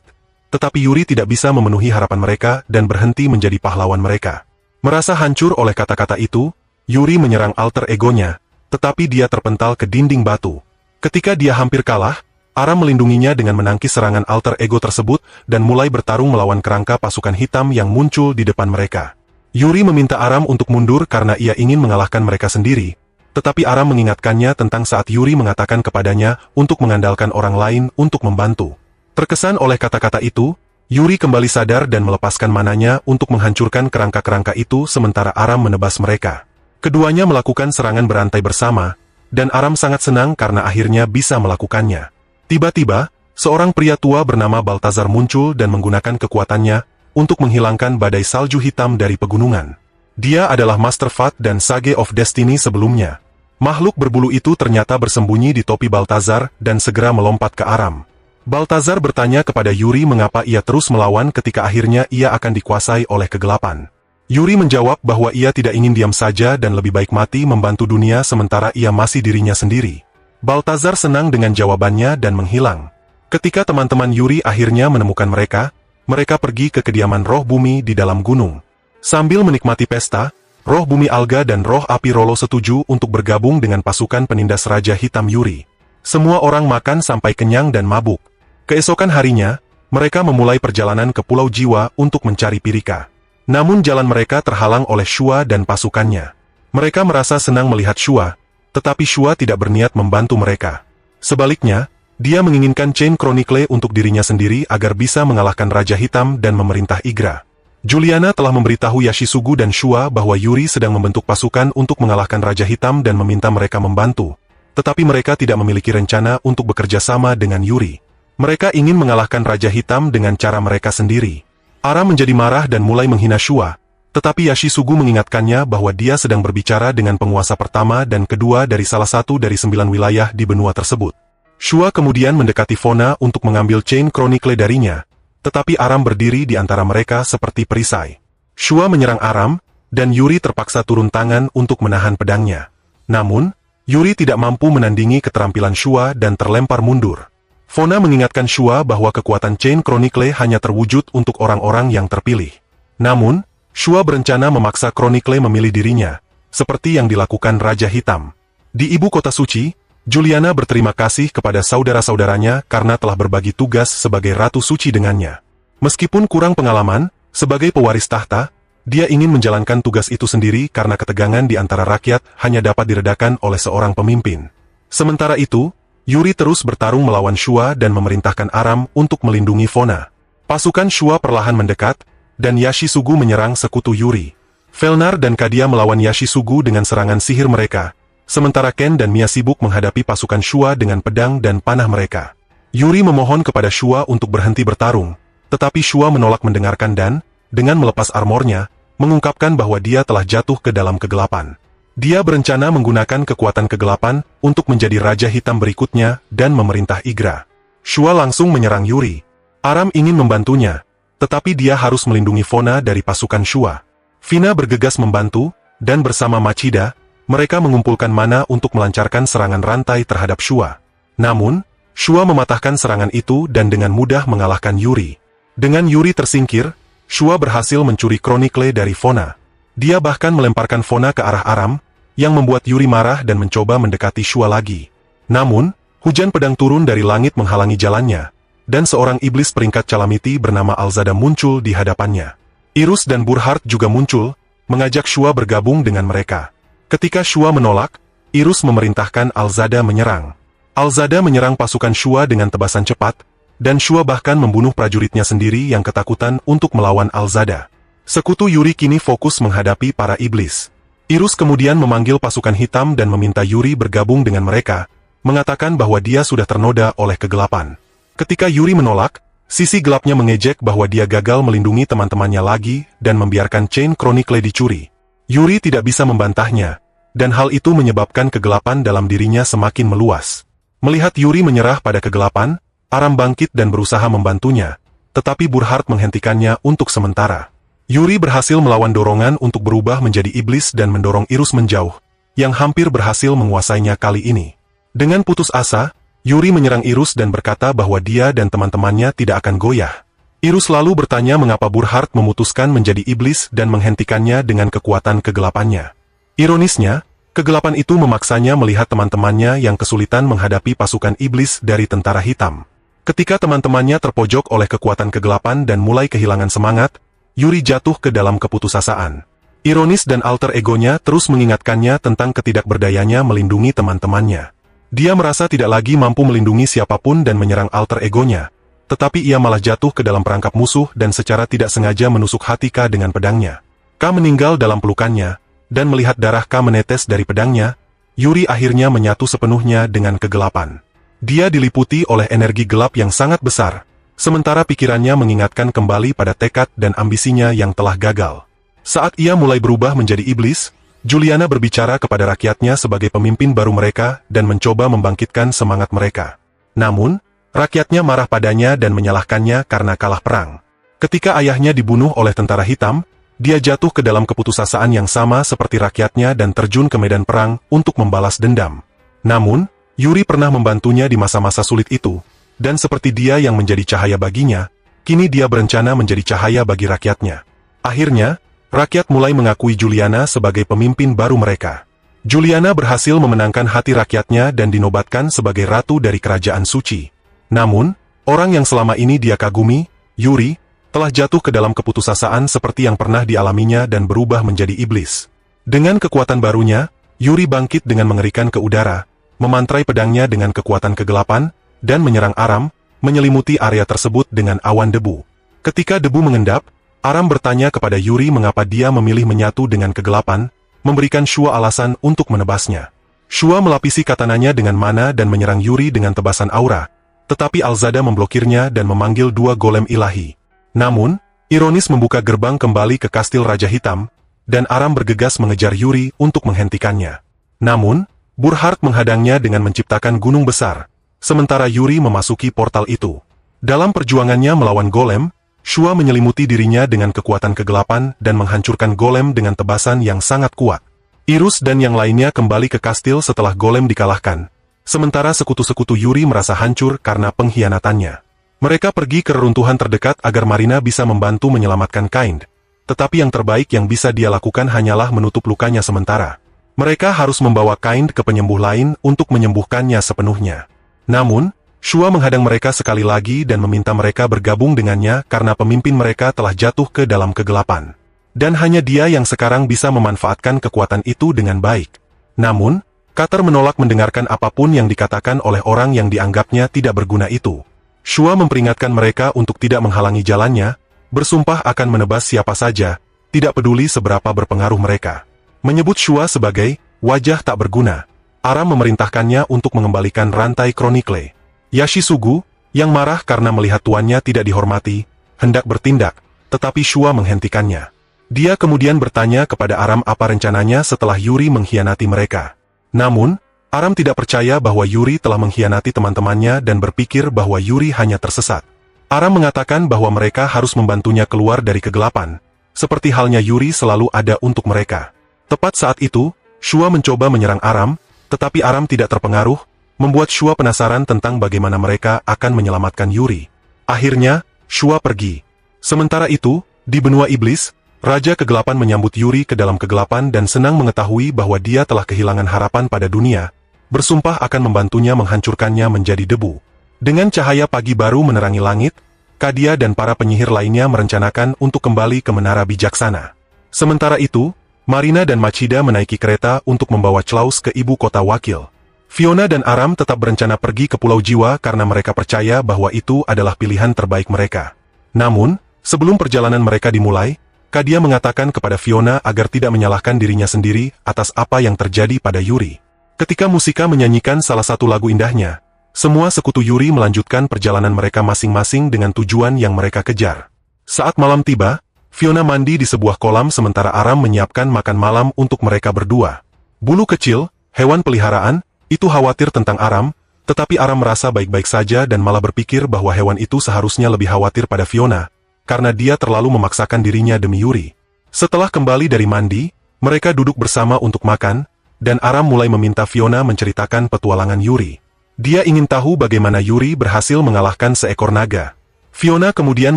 Tetapi Yuri tidak bisa memenuhi harapan mereka dan berhenti menjadi pahlawan mereka. Merasa hancur oleh kata-kata itu, Yuri menyerang alter egonya, tetapi dia terpental ke dinding batu. Ketika dia hampir kalah, Aram melindunginya dengan menangkis serangan alter ego tersebut dan mulai bertarung melawan kerangka pasukan hitam yang muncul di depan mereka. Yuri meminta Aram untuk mundur karena ia ingin mengalahkan mereka sendiri, tetapi Aram mengingatkannya tentang saat Yuri mengatakan kepadanya untuk mengandalkan orang lain untuk membantu. Terkesan oleh kata-kata itu, Yuri kembali sadar dan melepaskan mananya untuk menghancurkan kerangka-kerangka itu sementara Aram menebas mereka. Keduanya melakukan serangan berantai bersama, dan Aram sangat senang karena akhirnya bisa melakukannya. Tiba-tiba, seorang pria tua bernama Baltazar muncul dan menggunakan kekuatannya untuk menghilangkan badai salju hitam dari pegunungan. Dia adalah Master Fat dan Sage of Destiny sebelumnya. Makhluk berbulu itu ternyata bersembunyi di topi Baltazar dan segera melompat ke Aram. Baltazar bertanya kepada Yuri mengapa ia terus melawan ketika akhirnya ia akan dikuasai oleh kegelapan. Yuri menjawab bahwa ia tidak ingin diam saja dan lebih baik mati membantu dunia sementara ia masih dirinya sendiri. Baltazar senang dengan jawabannya dan menghilang. Ketika teman-teman Yuri akhirnya menemukan mereka pergi ke kediaman roh bumi di dalam gunung. Sambil menikmati pesta, roh bumi Alga dan roh api Rolo setuju untuk bergabung dengan pasukan penindas Raja Hitam Yuri. Semua orang makan sampai kenyang dan mabuk. Keesokan harinya, mereka memulai perjalanan ke Pulau Jiwa untuk mencari Pirika. Namun jalan mereka terhalang oleh Shua dan pasukannya. Mereka merasa senang melihat Shua, tetapi Shua tidak berniat membantu mereka. Sebaliknya, dia menginginkan Chain Chronicle untuk dirinya sendiri agar bisa mengalahkan Raja Hitam dan memerintah Igra. Juliana telah memberitahu Yashisugu dan Shua bahwa Yuri sedang membentuk pasukan untuk mengalahkan Raja Hitam dan meminta mereka membantu. Tetapi mereka tidak memiliki rencana untuk bekerja sama dengan Yuri. Mereka ingin mengalahkan Raja Hitam dengan cara mereka sendiri. Aram menjadi marah dan mulai menghina Shua, tetapi Yashisugu mengingatkannya bahwa dia sedang berbicara dengan penguasa pertama dan kedua dari salah satu dari 9 wilayah di benua tersebut. Shua kemudian mendekati Fona untuk mengambil Chain Chronicle darinya, tetapi Aram berdiri di antara mereka seperti perisai. Shua menyerang Aram, dan Yuri terpaksa turun tangan untuk menahan pedangnya. Namun, Yuri tidak mampu menandingi keterampilan Shua dan terlempar mundur. Fona mengingatkan Shua bahwa kekuatan Chain Chronicle hanya terwujud untuk orang-orang yang terpilih. Namun, Shua berencana memaksa Chronicle memilih dirinya, seperti yang dilakukan Raja Hitam. Di ibu kota suci, Juliana berterima kasih kepada saudara-saudaranya karena telah berbagi tugas sebagai Ratu Suci dengannya. Meskipun kurang pengalaman, sebagai pewaris tahta, dia ingin menjalankan tugas itu sendiri karena ketegangan di antara rakyat hanya dapat diredakan oleh seorang pemimpin. Sementara itu, Yuri terus bertarung melawan Shua dan memerintahkan Aram untuk melindungi Fona. Pasukan Shua perlahan mendekat, dan Yashisugu menyerang sekutu Yuri. Felnar dan Kadia melawan Yashisugu dengan serangan sihir mereka, sementara Ken dan Mia sibuk menghadapi pasukan Shua dengan pedang dan panah mereka. Yuri memohon kepada Shua untuk berhenti bertarung, tetapi Shua menolak mendengarkan dan, dengan melepas armornya, mengungkapkan bahwa dia telah jatuh ke dalam kegelapan. Dia berencana menggunakan kekuatan kegelapan untuk menjadi Raja Hitam berikutnya dan memerintah Igra. Shua langsung menyerang Yuri. Aram ingin membantunya, tetapi dia harus melindungi Fona dari pasukan Shua. Fina bergegas membantu, dan bersama Machida, mereka mengumpulkan mana untuk melancarkan serangan rantai terhadap Shua. Namun, Shua mematahkan serangan itu dan dengan mudah mengalahkan Yuri. Dengan Yuri tersingkir, Shua berhasil mencuri Chronicle dari Fona. Dia bahkan melemparkan Fona ke arah Aram, yang membuat Yuri marah dan mencoba mendekati Shua lagi. Namun, hujan pedang turun dari langit menghalangi jalannya, dan seorang iblis peringkat calamiti bernama Alzada muncul di hadapannya. Irus dan Burhart juga muncul, mengajak Shua bergabung dengan mereka. Ketika Shua menolak, Irus memerintahkan Alzada menyerang. Alzada menyerang pasukan Shua dengan tebasan cepat, dan Shua bahkan membunuh prajuritnya sendiri yang ketakutan untuk melawan Alzada. Sekutu Yuri kini fokus menghadapi para iblis. Irus kemudian memanggil pasukan hitam dan meminta Yuri bergabung dengan mereka, mengatakan bahwa dia sudah ternoda oleh kegelapan. Ketika Yuri menolak, sisi gelapnya mengejek bahwa dia gagal melindungi teman-temannya lagi dan membiarkan Chain Chronicle dicuri. Yuri tidak bisa membantahnya, dan hal itu menyebabkan kegelapan dalam dirinya semakin meluas. Melihat Yuri menyerah pada kegelapan, Aram bangkit dan berusaha membantunya, tetapi Burhart menghentikannya untuk sementara. Yuri berhasil melawan dorongan untuk berubah menjadi iblis dan mendorong Irus menjauh, yang hampir berhasil menguasainya kali ini. Dengan putus asa, Yuri menyerang Irus dan berkata bahwa dia dan teman-temannya tidak akan goyah. Irus lalu bertanya mengapa Burhart memutuskan menjadi iblis dan menghentikannya dengan kekuatan kegelapannya. Ironisnya, kegelapan itu memaksanya melihat teman-temannya yang kesulitan menghadapi pasukan iblis dari tentara hitam. Ketika teman-temannya terpojok oleh kekuatan kegelapan dan mulai kehilangan semangat, Yuri jatuh ke dalam keputusasaan. Ironis dan alter egonya terus mengingatkannya tentang ketidakberdayanya melindungi teman-temannya. Dia merasa tidak lagi mampu melindungi siapapun dan menyerang alter egonya, tetapi ia malah jatuh ke dalam perangkap musuh dan secara tidak sengaja menusuk hati K dengan pedangnya. K meninggal dalam pelukannya, dan melihat darah K menetes dari pedangnya, Yuri akhirnya menyatu sepenuhnya dengan kegelapan. Dia diliputi oleh energi gelap yang sangat besar, sementara pikirannya mengingatkan kembali pada tekad dan ambisinya yang telah gagal. Saat ia mulai berubah menjadi iblis, Juliana berbicara kepada rakyatnya sebagai pemimpin baru mereka dan mencoba membangkitkan semangat mereka. Namun, rakyatnya marah padanya dan menyalahkannya karena kalah perang. Ketika ayahnya dibunuh oleh tentara hitam, dia jatuh ke dalam keputusasaan yang sama seperti rakyatnya dan terjun ke medan perang untuk membalas dendam. Namun, Yuri pernah membantunya di masa-masa sulit itu, dan seperti dia yang menjadi cahaya baginya, kini dia berencana menjadi cahaya bagi rakyatnya. Akhirnya, rakyat mulai mengakui Juliana sebagai pemimpin baru mereka. Juliana berhasil memenangkan hati rakyatnya dan dinobatkan sebagai ratu dari kerajaan suci. Namun, orang yang selama ini dia kagumi, Yuri, telah jatuh ke dalam keputusasaan seperti yang pernah dialaminya dan berubah menjadi iblis. Dengan kekuatan barunya, Yuri bangkit dengan mengerikan ke udara, memantrai pedangnya dengan kekuatan kegelapan, dan menyerang Aram, menyelimuti area tersebut dengan awan debu. Ketika debu mengendap, Aram bertanya kepada Yuri mengapa dia memilih menyatu dengan kegelapan, memberikan Shua alasan untuk menebasnya. Shua melapisi katananya dengan mana dan menyerang Yuri dengan tebasan aura, tetapi Alzada memblokirnya dan memanggil dua golem ilahi. Namun, ironis membuka gerbang kembali ke kastil Raja Hitam, dan Aram bergegas mengejar Yuri untuk menghentikannya. Namun, Burhart menghadangnya dengan menciptakan gunung besar, sementara Yuri memasuki portal itu. Dalam perjuangannya melawan golem, Shua menyelimuti dirinya dengan kekuatan kegelapan dan menghancurkan golem dengan tebasan yang sangat kuat. Irus dan yang lainnya kembali ke kastil setelah golem dikalahkan, sementara sekutu-sekutu Yuri merasa hancur karena pengkhianatannya. Mereka pergi ke reruntuhan terdekat agar Marina bisa membantu menyelamatkan Kind, tetapi yang terbaik yang bisa dia lakukan hanyalah menutup lukanya sementara. Mereka harus membawa Kind ke penyembuh lain untuk menyembuhkannya sepenuhnya. Namun, Shua menghadang mereka sekali lagi dan meminta mereka bergabung dengannya karena pemimpin mereka telah jatuh ke dalam kegelapan. Dan hanya dia yang sekarang bisa memanfaatkan kekuatan itu dengan baik. Namun, Carter menolak mendengarkan apapun yang dikatakan oleh orang yang dianggapnya tidak berguna itu. Shua memperingatkan mereka untuk tidak menghalangi jalannya, bersumpah akan menebas siapa saja, tidak peduli seberapa berpengaruh mereka. Menyebut Shua sebagai wajah tak berguna, Aram memerintahkannya untuk mengembalikan rantai Chronicle. Yashisugu, yang marah karena melihat tuannya tidak dihormati, hendak bertindak, tetapi Shua menghentikannya. Dia kemudian bertanya kepada Aram apa rencananya setelah Yuri mengkhianati mereka. Namun, Aram tidak percaya bahwa Yuri telah mengkhianati teman-temannya dan berpikir bahwa Yuri hanya tersesat. Aram mengatakan bahwa mereka harus membantunya keluar dari kegelapan, seperti halnya Yuri selalu ada untuk mereka. Tepat saat itu, Shua mencoba menyerang Aram, tetapi Aram tidak terpengaruh, membuat Shua penasaran tentang bagaimana mereka akan menyelamatkan Yuri. Akhirnya, Shua pergi. Sementara itu, di benua iblis, Raja Kegelapan menyambut Yuri ke dalam kegelapan dan senang mengetahui bahwa dia telah kehilangan harapan pada dunia, bersumpah akan membantunya menghancurkannya menjadi debu. Dengan cahaya pagi baru menerangi langit, Kadia dan para penyihir lainnya merencanakan untuk kembali ke Menara Bijaksana. Sementara itu, Marina dan Machida menaiki kereta untuk membawa Klaus ke ibu kota wakil. Fiona dan Aram tetap berencana pergi ke Pulau Jiwa karena mereka percaya bahwa itu adalah pilihan terbaik mereka. Namun, sebelum perjalanan mereka dimulai, Kadia mengatakan kepada Fiona agar tidak menyalahkan dirinya sendiri atas apa yang terjadi pada Yuri. Ketika Musika menyanyikan salah satu lagu indahnya, semua sekutu Yuri melanjutkan perjalanan mereka masing-masing dengan tujuan yang mereka kejar. Saat malam tiba, Fiona mandi di sebuah kolam sementara Aram menyiapkan makan malam untuk mereka berdua. Bulu kecil, hewan peliharaan, itu khawatir tentang Aram, tetapi Aram merasa baik-baik saja dan malah berpikir bahwa hewan itu seharusnya lebih khawatir pada Fiona, karena dia terlalu memaksakan dirinya demi Yuri. Setelah kembali dari mandi, mereka duduk bersama untuk makan, dan Aram mulai meminta Fiona menceritakan petualangan Yuri. Dia ingin tahu bagaimana Yuri berhasil mengalahkan seekor naga. Fiona kemudian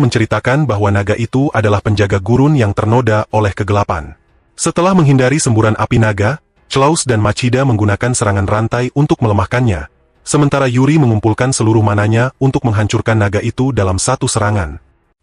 menceritakan bahwa naga itu adalah penjaga gurun yang ternoda oleh kegelapan. Setelah menghindari semburan api naga, Klaus dan Machida menggunakan serangan rantai untuk melemahkannya, sementara Yuri mengumpulkan seluruh mananya untuk menghancurkan naga itu dalam satu serangan.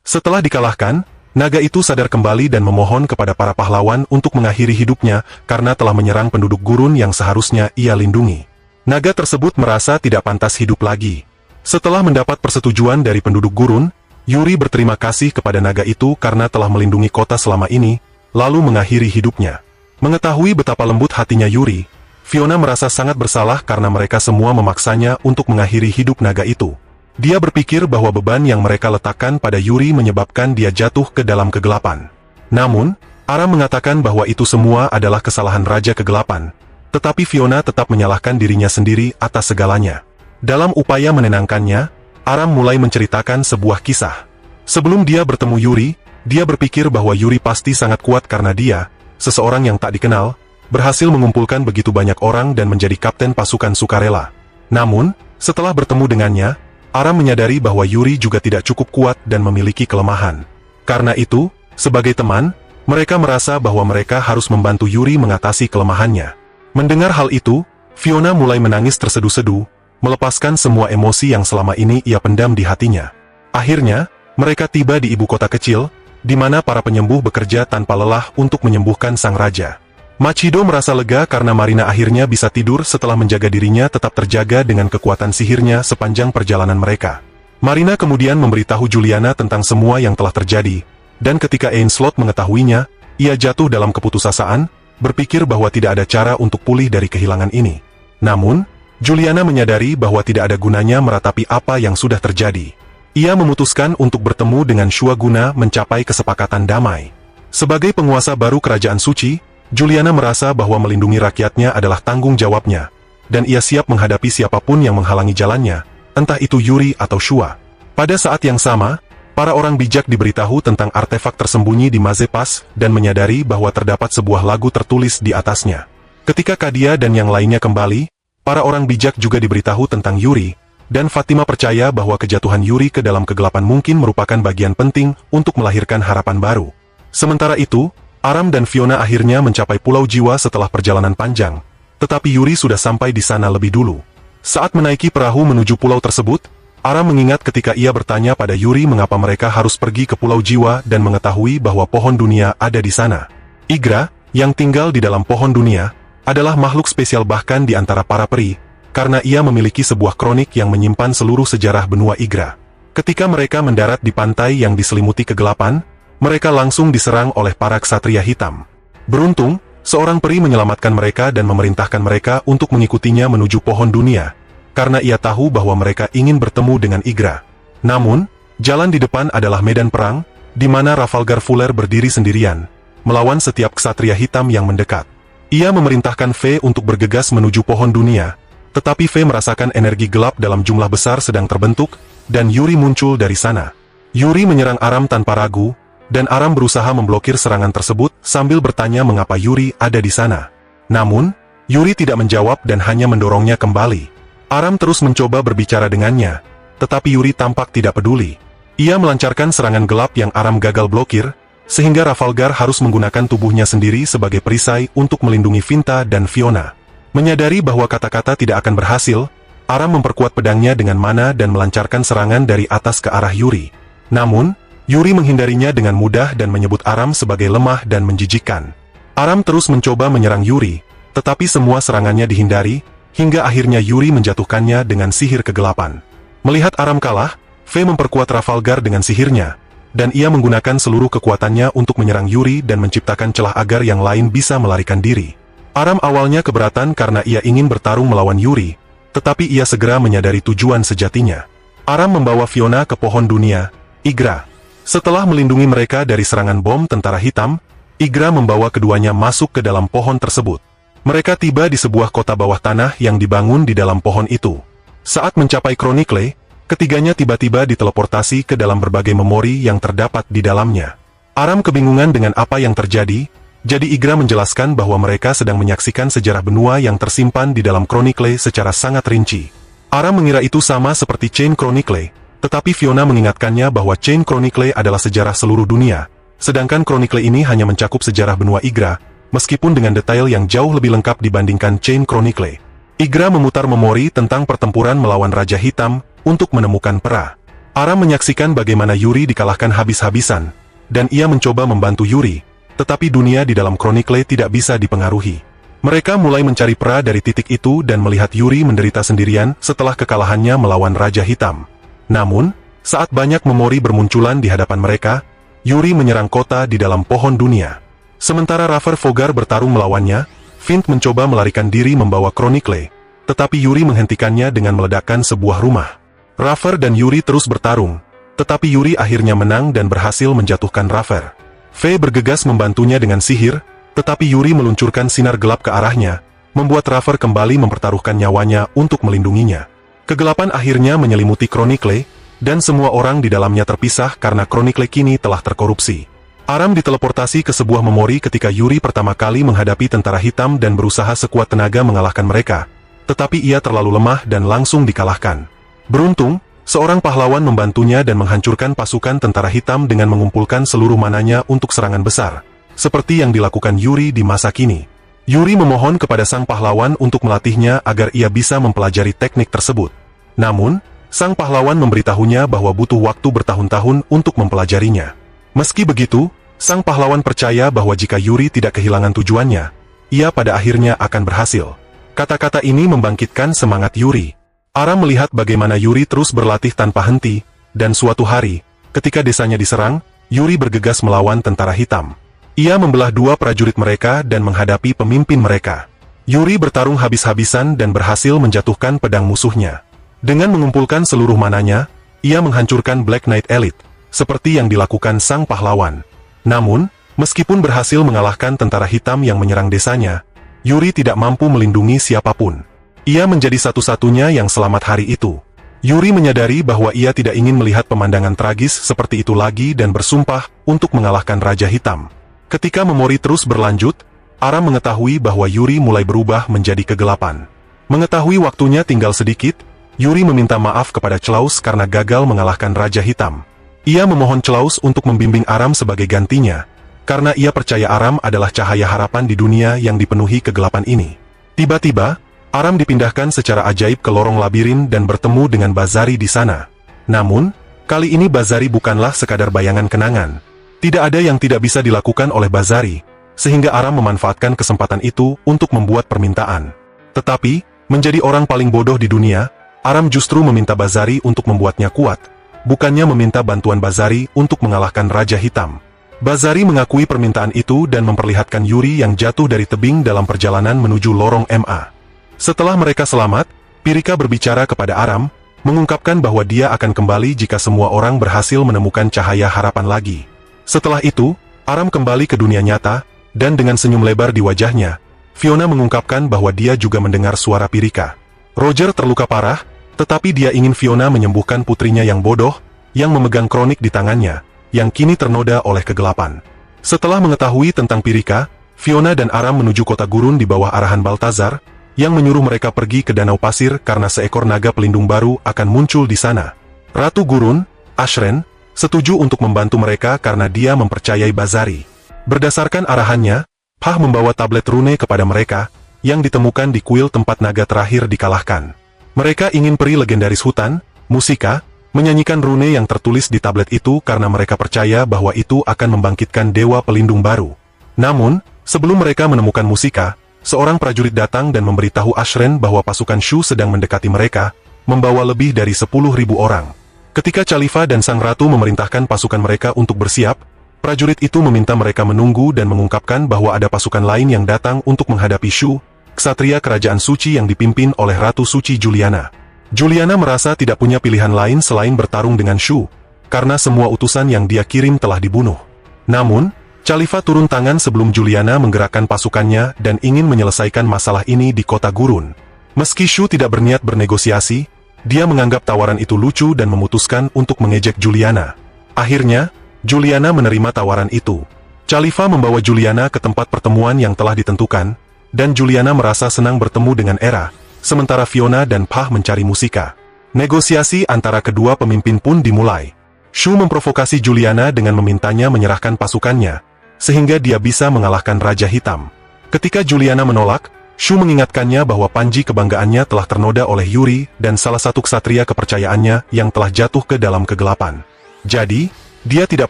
Setelah dikalahkan, naga itu sadar kembali dan memohon kepada para pahlawan untuk mengakhiri hidupnya karena telah menyerang penduduk gurun yang seharusnya ia lindungi. Naga tersebut merasa tidak pantas hidup lagi. Setelah mendapat persetujuan dari penduduk gurun, Yuri berterima kasih kepada naga itu karena telah melindungi kota selama ini, lalu mengakhiri hidupnya. Mengetahui betapa lembut hatinya Yuri, Fiona merasa sangat bersalah karena mereka semua memaksanya untuk mengakhiri hidup naga itu. Dia berpikir bahwa beban yang mereka letakkan pada Yuri menyebabkan dia jatuh ke dalam kegelapan. Namun, Aram mengatakan bahwa itu semua adalah kesalahan Raja Kegelapan, tetapi Fiona tetap menyalahkan dirinya sendiri atas segalanya. Dalam upaya menenangkannya, Aram mulai menceritakan sebuah kisah. Sebelum dia bertemu Yuri, dia berpikir bahwa Yuri pasti sangat kuat karena dia, seseorang yang tak dikenal, berhasil mengumpulkan begitu banyak orang dan menjadi kapten pasukan sukarela. Namun, setelah bertemu dengannya, Aram menyadari bahwa Yuri juga tidak cukup kuat dan memiliki kelemahan. Karena itu, sebagai teman, mereka merasa bahwa mereka harus membantu Yuri mengatasi kelemahannya. Mendengar hal itu, Fiona mulai menangis terseduh-seduh, melepaskan semua emosi yang selama ini ia pendam di hatinya. Akhirnya, mereka tiba di ibu kota kecil, di mana para penyembuh bekerja tanpa lelah untuk menyembuhkan sang raja. Machido merasa lega karena Marina akhirnya bisa tidur setelah menjaga dirinya tetap terjaga dengan kekuatan sihirnya sepanjang perjalanan mereka. Marina kemudian memberitahu Juliana tentang semua yang telah terjadi, dan ketika Ainsworth mengetahuinya, ia jatuh dalam keputusasaan, berpikir bahwa tidak ada cara untuk pulih dari kehilangan ini. Namun, Juliana menyadari bahwa tidak ada gunanya meratapi apa yang sudah terjadi. Ia memutuskan untuk bertemu dengan Shua guna mencapai kesepakatan damai. Sebagai penguasa baru Kerajaan Suci, Juliana merasa bahwa melindungi rakyatnya adalah tanggung jawabnya, dan ia siap menghadapi siapapun yang menghalangi jalannya, entah itu Yuri atau Shua. Pada saat yang sama, para orang bijak diberitahu tentang artefak tersembunyi di Mazepas dan menyadari bahwa terdapat sebuah lagu tertulis di atasnya. Ketika Kadia dan yang lainnya kembali, para orang bijak juga diberitahu tentang Yuri, dan Fatima percaya bahwa kejatuhan Yuri ke dalam kegelapan mungkin merupakan bagian penting untuk melahirkan harapan baru. Sementara itu, Aram dan Fiona akhirnya mencapai Pulau Jiwa setelah perjalanan panjang, tetapi Yuri sudah sampai di sana lebih dulu. Saat menaiki perahu menuju pulau tersebut, Aram mengingat ketika ia bertanya pada Yuri mengapa mereka harus pergi ke Pulau Jiwa dan mengetahui bahwa pohon dunia ada di sana. Igra, yang tinggal di dalam pohon dunia, adalah makhluk spesial bahkan di antara para peri, karena ia memiliki sebuah kronik yang menyimpan seluruh sejarah benua Igra. Ketika mereka mendarat di pantai yang diselimuti kegelapan, mereka langsung diserang oleh para ksatria hitam. Beruntung, seorang peri menyelamatkan mereka dan memerintahkan mereka untuk mengikutinya menuju pohon dunia, karena ia tahu bahwa mereka ingin bertemu dengan Igra. Namun, jalan di depan adalah medan perang, di mana Rafalgar Fuller berdiri sendirian, melawan setiap ksatria hitam yang mendekat. Ia memerintahkan Fe untuk bergegas menuju pohon dunia, tetapi Fe merasakan energi gelap dalam jumlah besar sedang terbentuk, dan Yuri muncul dari sana. Yuri menyerang Aram tanpa ragu, dan Aram berusaha memblokir serangan tersebut sambil bertanya mengapa Yuri ada di sana. Namun, Yuri tidak menjawab dan hanya mendorongnya kembali. Aram terus mencoba berbicara dengannya, tetapi Yuri tampak tidak peduli. Ia melancarkan serangan gelap yang Aram gagal blokir, sehingga Rafalgar harus menggunakan tubuhnya sendiri sebagai perisai untuk melindungi Vinta dan Fiona. Menyadari bahwa kata-kata tidak akan berhasil, Aram memperkuat pedangnya dengan mana dan melancarkan serangan dari atas ke arah Yuri. Namun, Yuri menghindarinya dengan mudah dan menyebut Aram sebagai lemah dan menjijikkan. Aram terus mencoba menyerang Yuri, tetapi semua serangannya dihindari, hingga akhirnya Yuri menjatuhkannya dengan sihir kegelapan. Melihat Aram kalah, Fe memperkuat Rafalgar dengan sihirnya, dan ia menggunakan seluruh kekuatannya untuk menyerang Yuri dan menciptakan celah agar yang lain bisa melarikan diri. Aram awalnya keberatan karena ia ingin bertarung melawan Yuri, tetapi ia segera menyadari tujuan sejatinya. Aram membawa Fiona ke pohon dunia, Igra. Setelah melindungi mereka dari serangan bom tentara hitam, Igra membawa keduanya masuk ke dalam pohon tersebut. Mereka tiba di sebuah kota bawah tanah yang dibangun di dalam pohon itu. Saat mencapai Chronicle, ketiganya tiba-tiba diteleportasi ke dalam berbagai memori yang terdapat di dalamnya. Aram kebingungan dengan apa yang terjadi, jadi Igra menjelaskan bahwa mereka sedang menyaksikan sejarah benua yang tersimpan di dalam Chronicle secara sangat rinci. Aram mengira itu sama seperti Chain Chronicle, tetapi Fiona mengingatkannya bahwa Chain Chronicle adalah sejarah seluruh dunia, sedangkan Chronicle ini hanya mencakup sejarah benua Igra, meskipun dengan detail yang jauh lebih lengkap dibandingkan Chain Chronicle. Igra memutar memori tentang pertempuran melawan Raja Hitam, untuk menemukan pera. Aram menyaksikan bagaimana Yuri dikalahkan habis-habisan, dan ia mencoba membantu Yuri, tetapi dunia di dalam Chronicle tidak bisa dipengaruhi. Mereka mulai mencari pera dari titik itu dan melihat Yuri menderita sendirian setelah kekalahannya melawan Raja Hitam. Namun, saat banyak memori bermunculan di hadapan mereka, Yuri menyerang kota di dalam pohon dunia. Sementara Rafer Fogar bertarung melawannya, Vint mencoba melarikan diri membawa Chronicle, tetapi Yuri menghentikannya dengan meledakkan sebuah rumah. Rafer dan Yuri terus bertarung, tetapi Yuri akhirnya menang dan berhasil menjatuhkan Rafer. Fe bergegas membantunya dengan sihir, tetapi Yuri meluncurkan sinar gelap ke arahnya, membuat Rafer kembali mempertaruhkan nyawanya untuk melindunginya. Kegelapan akhirnya menyelimuti Chronicle, dan semua orang di dalamnya terpisah karena Chronicle kini telah terkorupsi. Aram diteleportasi ke sebuah memori ketika Yuri pertama kali menghadapi tentara hitam dan berusaha sekuat tenaga mengalahkan mereka, tetapi ia terlalu lemah dan langsung dikalahkan. Beruntung, seorang pahlawan membantunya dan menghancurkan pasukan tentara hitam dengan mengumpulkan seluruh mananya untuk serangan besar, seperti yang dilakukan Yuri di masa kini. Yuri memohon kepada sang pahlawan untuk melatihnya agar ia bisa mempelajari teknik tersebut. Namun, sang pahlawan memberitahunya bahwa butuh waktu bertahun-tahun untuk mempelajarinya. Meski begitu, sang pahlawan percaya bahwa jika Yuri tidak kehilangan tujuannya, ia pada akhirnya akan berhasil. Kata-kata ini membangkitkan semangat Yuri. Aram melihat bagaimana Yuri terus berlatih tanpa henti, dan suatu hari, ketika desanya diserang, Yuri bergegas melawan tentara hitam. Ia membelah dua prajurit mereka dan menghadapi pemimpin mereka. Yuri bertarung habis-habisan dan berhasil menjatuhkan pedang musuhnya. Dengan mengumpulkan seluruh mananya, ia menghancurkan Black Knight Elite, seperti yang dilakukan sang pahlawan. Namun, meskipun berhasil mengalahkan tentara hitam yang menyerang desanya, Yuri tidak mampu melindungi siapapun. Ia menjadi satu-satunya yang selamat hari itu. Yuri menyadari bahwa ia tidak ingin melihat pemandangan tragis seperti itu lagi dan bersumpah untuk mengalahkan Raja Hitam. Ketika memori terus berlanjut, Aram mengetahui bahwa Yuri mulai berubah menjadi kegelapan. Mengetahui waktunya tinggal sedikit, Yuri meminta maaf kepada Klaus karena gagal mengalahkan Raja Hitam. Ia memohon Klaus untuk membimbing Aram sebagai gantinya, karena ia percaya Aram adalah cahaya harapan di dunia yang dipenuhi kegelapan ini. Tiba-tiba, Aram dipindahkan secara ajaib ke lorong labirin dan bertemu dengan Bazari di sana. Namun, kali ini Bazari bukanlah sekadar bayangan kenangan. Tidak ada yang tidak bisa dilakukan oleh Bazari, sehingga Aram memanfaatkan kesempatan itu untuk membuat permintaan. Tetapi, menjadi orang paling bodoh di dunia, Aram justru meminta Bazari untuk membuatnya kuat, bukannya meminta bantuan Bazari untuk mengalahkan Raja Hitam. Bazari mengakui permintaan itu dan memperlihatkan Yuri yang jatuh dari tebing dalam perjalanan menuju lorong MA. Setelah mereka selamat, Pirika berbicara kepada Aram, mengungkapkan bahwa dia akan kembali jika semua orang berhasil menemukan cahaya harapan lagi. Setelah itu, Aram kembali ke dunia nyata, dan dengan senyum lebar di wajahnya, Fiona mengungkapkan bahwa dia juga mendengar suara Pirika. Roger terluka parah, tetapi dia ingin Fiona menyembuhkan putrinya yang bodoh, yang memegang kronik di tangannya, yang kini ternoda oleh kegelapan. Setelah mengetahui tentang Pirika, Fiona dan Aram menuju kota gurun di bawah arahan Baltazar, yang menyuruh mereka pergi ke danau pasir karena seekor naga pelindung baru akan muncul di sana. Ratu Gurun, Ashren, setuju untuk membantu mereka karena dia mempercayai Bazari. Berdasarkan arahannya, Pah membawa tablet rune kepada mereka, yang ditemukan di kuil tempat naga terakhir dikalahkan. Mereka ingin peri legendaris hutan, Musika, menyanyikan rune yang tertulis di tablet itu karena mereka percaya bahwa itu akan membangkitkan dewa pelindung baru. Namun, sebelum mereka menemukan Musika, seorang prajurit datang dan memberitahu Ashren bahwa pasukan Shu sedang mendekati mereka, membawa lebih dari 10.000 orang. Ketika Khalifa dan Sang Ratu memerintahkan pasukan mereka untuk bersiap, prajurit itu meminta mereka menunggu dan mengungkapkan bahwa ada pasukan lain yang datang untuk menghadapi Shu, ksatria kerajaan suci yang dipimpin oleh Ratu Suci Juliana. Juliana merasa tidak punya pilihan lain selain bertarung dengan Shu, karena semua utusan yang dia kirim telah dibunuh. Namun, Khalifa turun tangan sebelum Juliana menggerakkan pasukannya dan ingin menyelesaikan masalah ini di kota gurun. Meski Shu tidak berniat bernegosiasi, dia menganggap tawaran itu lucu dan memutuskan untuk mengejek Juliana. Akhirnya, Juliana menerima tawaran itu. Khalifa membawa Juliana ke tempat pertemuan yang telah ditentukan, dan Juliana merasa senang bertemu dengan Era, sementara Fiona dan Pah mencari Musika. Negosiasi antara kedua pemimpin pun dimulai. Shu memprovokasi Juliana dengan memintanya menyerahkan pasukannya, sehingga dia bisa mengalahkan Raja Hitam. Ketika Juliana menolak, Shu mengingatkannya bahwa panji kebanggaannya telah ternoda oleh Yuri dan salah satu ksatria kepercayaannya yang telah jatuh ke dalam kegelapan. Jadi, dia tidak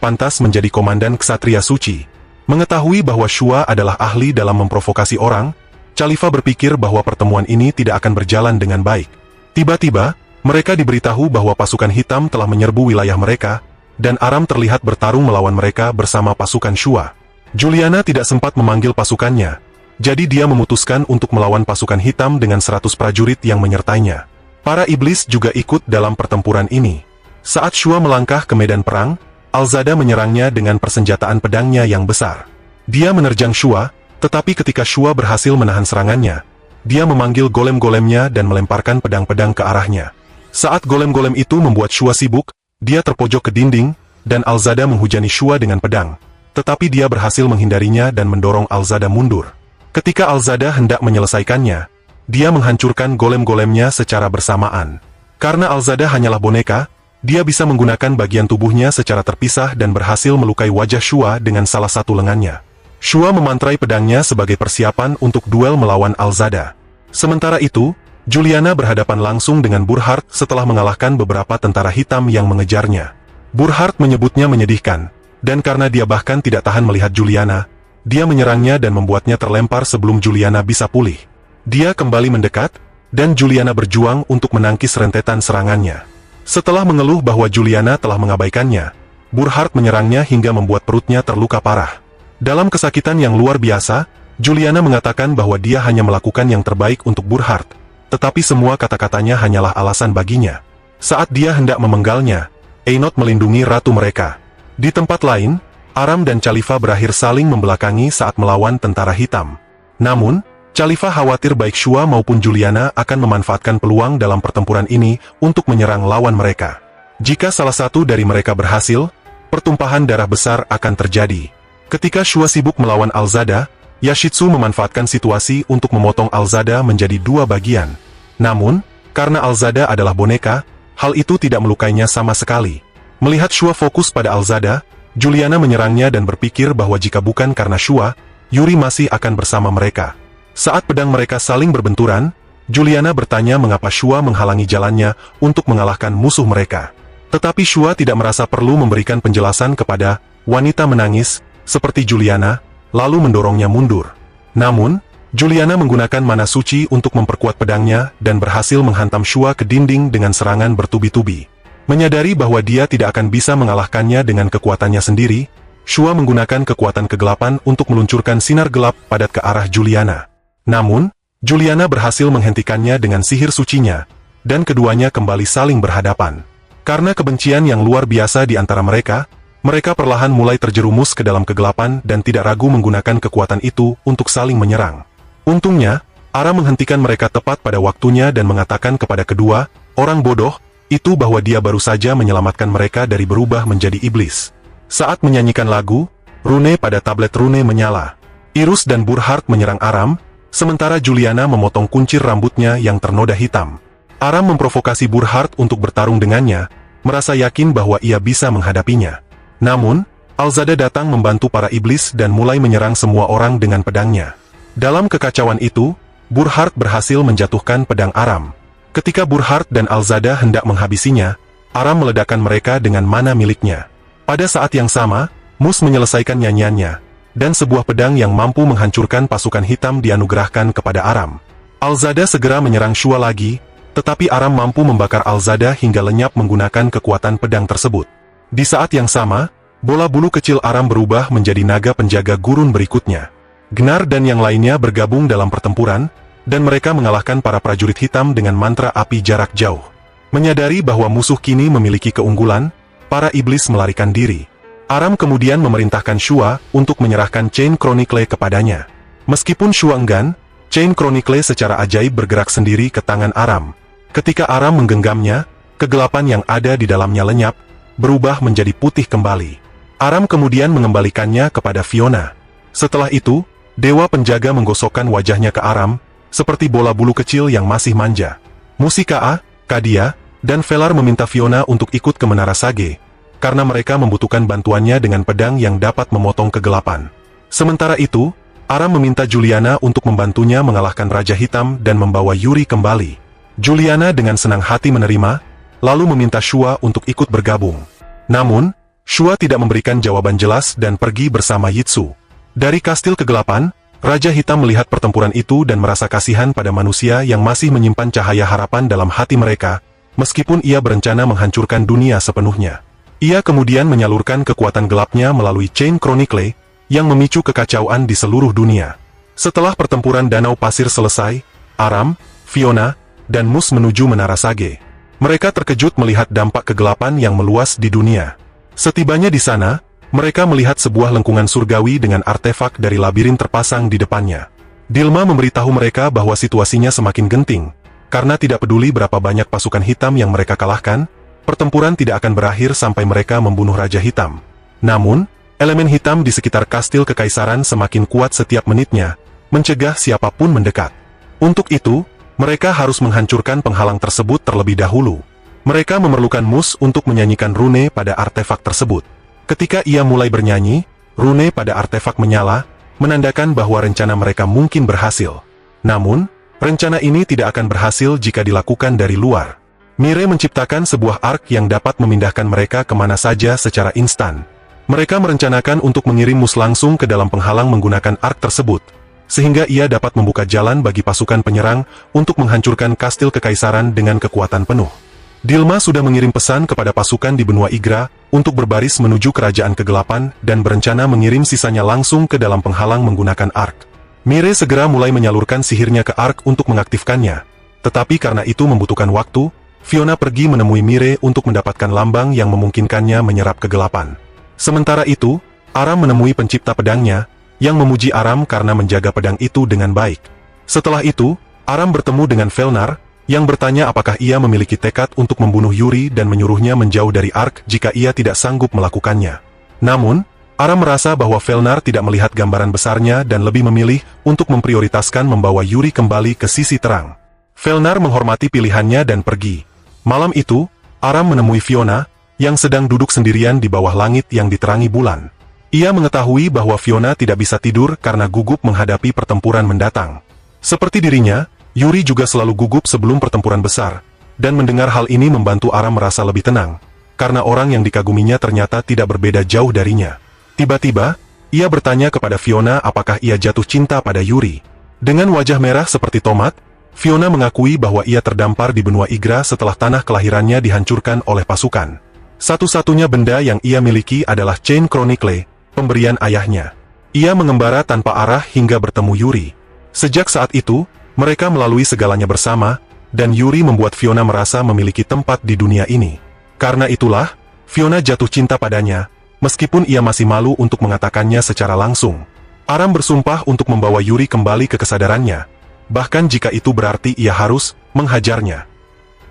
pantas menjadi komandan ksatria suci. Mengetahui bahwa Shua adalah ahli dalam memprovokasi orang, Khalifa berpikir bahwa pertemuan ini tidak akan berjalan dengan baik. Tiba-tiba, mereka diberitahu bahwa pasukan hitam telah menyerbu wilayah mereka, dan Aram terlihat bertarung melawan mereka bersama pasukan Shua. Juliana tidak sempat memanggil pasukannya, jadi dia memutuskan untuk melawan pasukan hitam dengan 100 prajurit yang menyertainya. Para iblis juga ikut dalam pertempuran ini. Saat Shua melangkah ke medan perang, Alzada menyerangnya dengan persenjataan pedangnya yang besar. Dia menerjang Shua, tetapi ketika Shua berhasil menahan serangannya, dia memanggil golem-golemnya dan melemparkan pedang-pedang ke arahnya. Saat golem-golem itu membuat Shua sibuk, dia terpojok ke dinding, dan Alzada menghujani Shua dengan pedang. Tetapi dia berhasil menghindarinya dan mendorong Alzada mundur. Ketika Alzada hendak menyelesaikannya, dia menghancurkan golem-golemnya secara bersamaan. Karena Alzada hanyalah boneka, dia bisa menggunakan bagian tubuhnya secara terpisah dan berhasil melukai wajah Shua dengan salah satu lengannya. Shua memantrai pedangnya sebagai persiapan untuk duel melawan Alzada. Sementara itu, Juliana berhadapan langsung dengan Burhard setelah mengalahkan beberapa tentara hitam yang mengejarnya. Burhard menyebutnya menyedihkan, dan karena dia bahkan tidak tahan melihat Juliana, dia menyerangnya dan membuatnya terlempar sebelum Juliana bisa pulih. Dia kembali mendekat, dan Juliana berjuang untuk menangkis rentetan serangannya. Setelah mengeluh bahwa Juliana telah mengabaikannya, Burhard menyerangnya hingga membuat perutnya terluka parah. Dalam kesakitan yang luar biasa, Juliana mengatakan bahwa dia hanya melakukan yang terbaik untuk Burhard, tetapi semua kata-katanya hanyalah alasan baginya. Saat dia hendak memenggalnya, Einot melindungi ratu mereka. Di tempat lain, Aram dan Khalifa berakhir saling membelakangi saat melawan tentara hitam. Namun, Khalifa khawatir baik Shua maupun Juliana akan memanfaatkan peluang dalam pertempuran ini untuk menyerang lawan mereka. Jika salah satu dari mereka berhasil, pertumpahan darah besar akan terjadi. Ketika Shua sibuk melawan Alzada, Yashitsu memanfaatkan situasi untuk memotong Alzada menjadi dua bagian. Namun, karena Alzada adalah boneka, hal itu tidak melukainya sama sekali. Melihat Shua fokus pada Alzada, Juliana menyerangnya dan berpikir bahwa jika bukan karena Shua, Yuri masih akan bersama mereka. Saat pedang mereka saling berbenturan, Juliana bertanya mengapa Shua menghalangi jalannya untuk mengalahkan musuh mereka. Tetapi Shua tidak merasa perlu memberikan penjelasan kepada wanita menangis, seperti Juliana, lalu mendorongnya mundur. Namun, Juliana menggunakan mana suci untuk memperkuat pedangnya dan berhasil menghantam Shua ke dinding dengan serangan bertubi-tubi. Menyadari bahwa dia tidak akan bisa mengalahkannya dengan kekuatannya sendiri, Shua menggunakan kekuatan kegelapan untuk meluncurkan sinar gelap padat ke arah Juliana. Namun, Juliana berhasil menghentikannya dengan sihir sucinya, dan keduanya kembali saling berhadapan. Karena kebencian yang luar biasa di antara mereka, mereka perlahan mulai terjerumus ke dalam kegelapan dan tidak ragu menggunakan kekuatan itu untuk saling menyerang. Untungnya, Aram menghentikan mereka tepat pada waktunya dan mengatakan kepada kedua orang bodoh itu bahwa dia baru saja menyelamatkan mereka dari berubah menjadi iblis. Saat menyanyikan lagu, rune pada tablet rune menyala. Irus dan Burhard menyerang Aram, sementara Juliana memotong kuncir rambutnya yang ternoda hitam. Aram memprovokasi Burhard untuk bertarung dengannya, merasa yakin bahwa ia bisa menghadapinya. Namun, Alzada datang membantu para iblis dan mulai menyerang semua orang dengan pedangnya. Dalam kekacauan itu, Burhard berhasil menjatuhkan pedang Aram. Ketika Burhard dan Alzada hendak menghabisinya, Aram meledakkan mereka dengan mana miliknya. Pada saat yang sama, Mus menyelesaikan nyanyiannya, dan sebuah pedang yang mampu menghancurkan pasukan hitam dianugerahkan kepada Aram. Alzada segera menyerang Shua lagi, tetapi Aram mampu membakar Alzada hingga lenyap menggunakan kekuatan pedang tersebut. Di saat yang sama, bola bulu kecil Aram berubah menjadi naga penjaga gurun berikutnya. Gnar dan yang lainnya bergabung dalam pertempuran, dan mereka mengalahkan para prajurit hitam dengan mantra api jarak jauh. Menyadari bahwa musuh kini memiliki keunggulan, para iblis melarikan diri. Aram kemudian memerintahkan Shua untuk menyerahkan Chain Chronicle kepadanya. Meskipun Shua enggan, Chain Chronicle secara ajaib bergerak sendiri ke tangan Aram. Ketika Aram menggenggamnya, kegelapan yang ada di dalamnya lenyap, berubah menjadi putih kembali. Aram kemudian mengembalikannya kepada Fiona. Setelah itu, Dewa Penjaga menggosokkan wajahnya ke Aram, seperti bola bulu kecil yang masih manja. Musika, Kadia, dan Velar meminta Fiona untuk ikut ke Menara Sage, karena mereka membutuhkan bantuannya dengan pedang yang dapat memotong kegelapan. Sementara itu, Aram meminta Juliana untuk membantunya mengalahkan Raja Hitam dan membawa Yuri kembali. Juliana dengan senang hati menerima, lalu meminta Shua untuk ikut bergabung. Namun, Shua tidak memberikan jawaban jelas dan pergi bersama Yitsu. Dari kastil kegelapan, Raja Hitam melihat pertempuran itu dan merasa kasihan pada manusia yang masih menyimpan cahaya harapan dalam hati mereka, meskipun ia berencana menghancurkan dunia sepenuhnya. Ia kemudian menyalurkan kekuatan gelapnya melalui Chain Chronicle, yang memicu kekacauan di seluruh dunia. Setelah pertempuran Danau Pasir selesai, Aram, Fiona, dan Mus menuju Menara Sage. Mereka terkejut melihat dampak kegelapan yang meluas di dunia. Setibanya di sana, mereka melihat sebuah lengkungan surgawi dengan artefak dari labirin terpasang di depannya. Dilma memberitahu mereka bahwa situasinya semakin genting. Karena tidak peduli berapa banyak pasukan hitam yang mereka kalahkan, pertempuran tidak akan berakhir sampai mereka membunuh Raja Hitam. Namun, elemen hitam di sekitar kastil kekaisaran semakin kuat setiap menitnya, mencegah siapapun mendekat. Untuk itu, mereka harus menghancurkan penghalang tersebut terlebih dahulu. Mereka memerlukan Mus untuk menyanyikan rune pada artefak tersebut. Ketika ia mulai bernyanyi, rune pada artefak menyala, menandakan bahwa rencana mereka mungkin berhasil. Namun, rencana ini tidak akan berhasil jika dilakukan dari luar. Mire menciptakan sebuah ark yang dapat memindahkan mereka kemana saja secara instan. Mereka merencanakan untuk mengirim Mus langsung ke dalam penghalang menggunakan ark tersebut, sehingga ia dapat membuka jalan bagi pasukan penyerang untuk menghancurkan kastil kekaisaran dengan kekuatan penuh. Dilma sudah mengirim pesan kepada pasukan di benua Igra untuk berbaris menuju kerajaan kegelapan dan berencana mengirim sisanya langsung ke dalam penghalang menggunakan ark. Mire segera mulai menyalurkan sihirnya ke ark untuk mengaktifkannya. Tetapi karena itu membutuhkan waktu, Fiona pergi menemui Mire untuk mendapatkan lambang yang memungkinkannya menyerap kegelapan. Sementara itu, Aram menemui pencipta pedangnya, yang memuji Aram karena menjaga pedang itu dengan baik. Setelah itu, Aram bertemu dengan Felnar, yang bertanya apakah ia memiliki tekad untuk membunuh Yuri dan menyuruhnya menjauh dari ark jika ia tidak sanggup melakukannya. Namun, Aram merasa bahwa Felnar tidak melihat gambaran besarnya dan lebih memilih untuk memprioritaskan membawa Yuri kembali ke sisi terang. Felnar menghormati pilihannya dan pergi. Malam itu, Aram menemui Fiona, yang sedang duduk sendirian di bawah langit yang diterangi bulan. Ia mengetahui bahwa Fiona tidak bisa tidur karena gugup menghadapi pertempuran mendatang. Seperti dirinya, Yuri juga selalu gugup sebelum pertempuran besar, dan mendengar hal ini membantu Aram merasa lebih tenang, karena orang yang dikaguminya ternyata tidak berbeda jauh darinya. Tiba-tiba, Ia bertanya kepada Fiona apakah ia jatuh cinta pada Yuri. Dengan wajah merah seperti tomat, Fiona mengakui bahwa ia terdampar di benua Igra setelah tanah kelahirannya dihancurkan oleh pasukan. Satu-satunya benda yang ia miliki adalah Chain Chronicle, pemberian ayahnya. Ia mengembara tanpa arah hingga bertemu Yuri. Sejak saat itu, mereka melalui segalanya bersama, dan Yuri membuat Fiona merasa memiliki tempat di dunia ini. Karena itulah, Fiona jatuh cinta padanya, meskipun ia masih malu untuk mengatakannya secara langsung. Aram bersumpah untuk membawa Yuri kembali ke kesadarannya, bahkan jika itu berarti ia harus menghajarnya.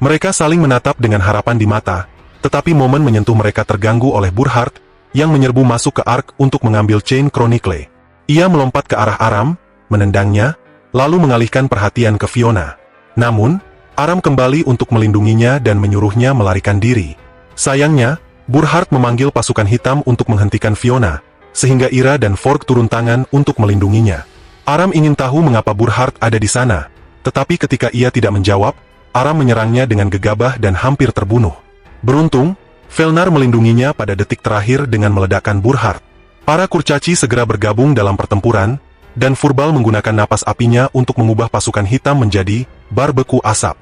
Mereka saling menatap dengan harapan di mata, tetapi momen menyentuh mereka terganggu oleh Burhart, yang menyerbu masuk ke Ark untuk mengambil Chain Chronicle. Ia melompat ke arah Aram, menendangnya, lalu mengalihkan perhatian ke Fiona. Namun, Aram kembali untuk melindunginya dan menyuruhnya melarikan diri. Sayangnya, Burhart memanggil pasukan hitam untuk menghentikan Fiona, sehingga Ira dan Fork turun tangan untuk melindunginya. Aram ingin tahu mengapa Burhart ada di sana, tetapi ketika ia tidak menjawab, Aram menyerangnya dengan gegabah dan hampir terbunuh. Beruntung, Felnar melindunginya pada detik terakhir dengan meledakkan Burhart. Para kurcaci segera bergabung dalam pertempuran, dan Furbal menggunakan napas apinya untuk mengubah pasukan hitam menjadi bar beku asap.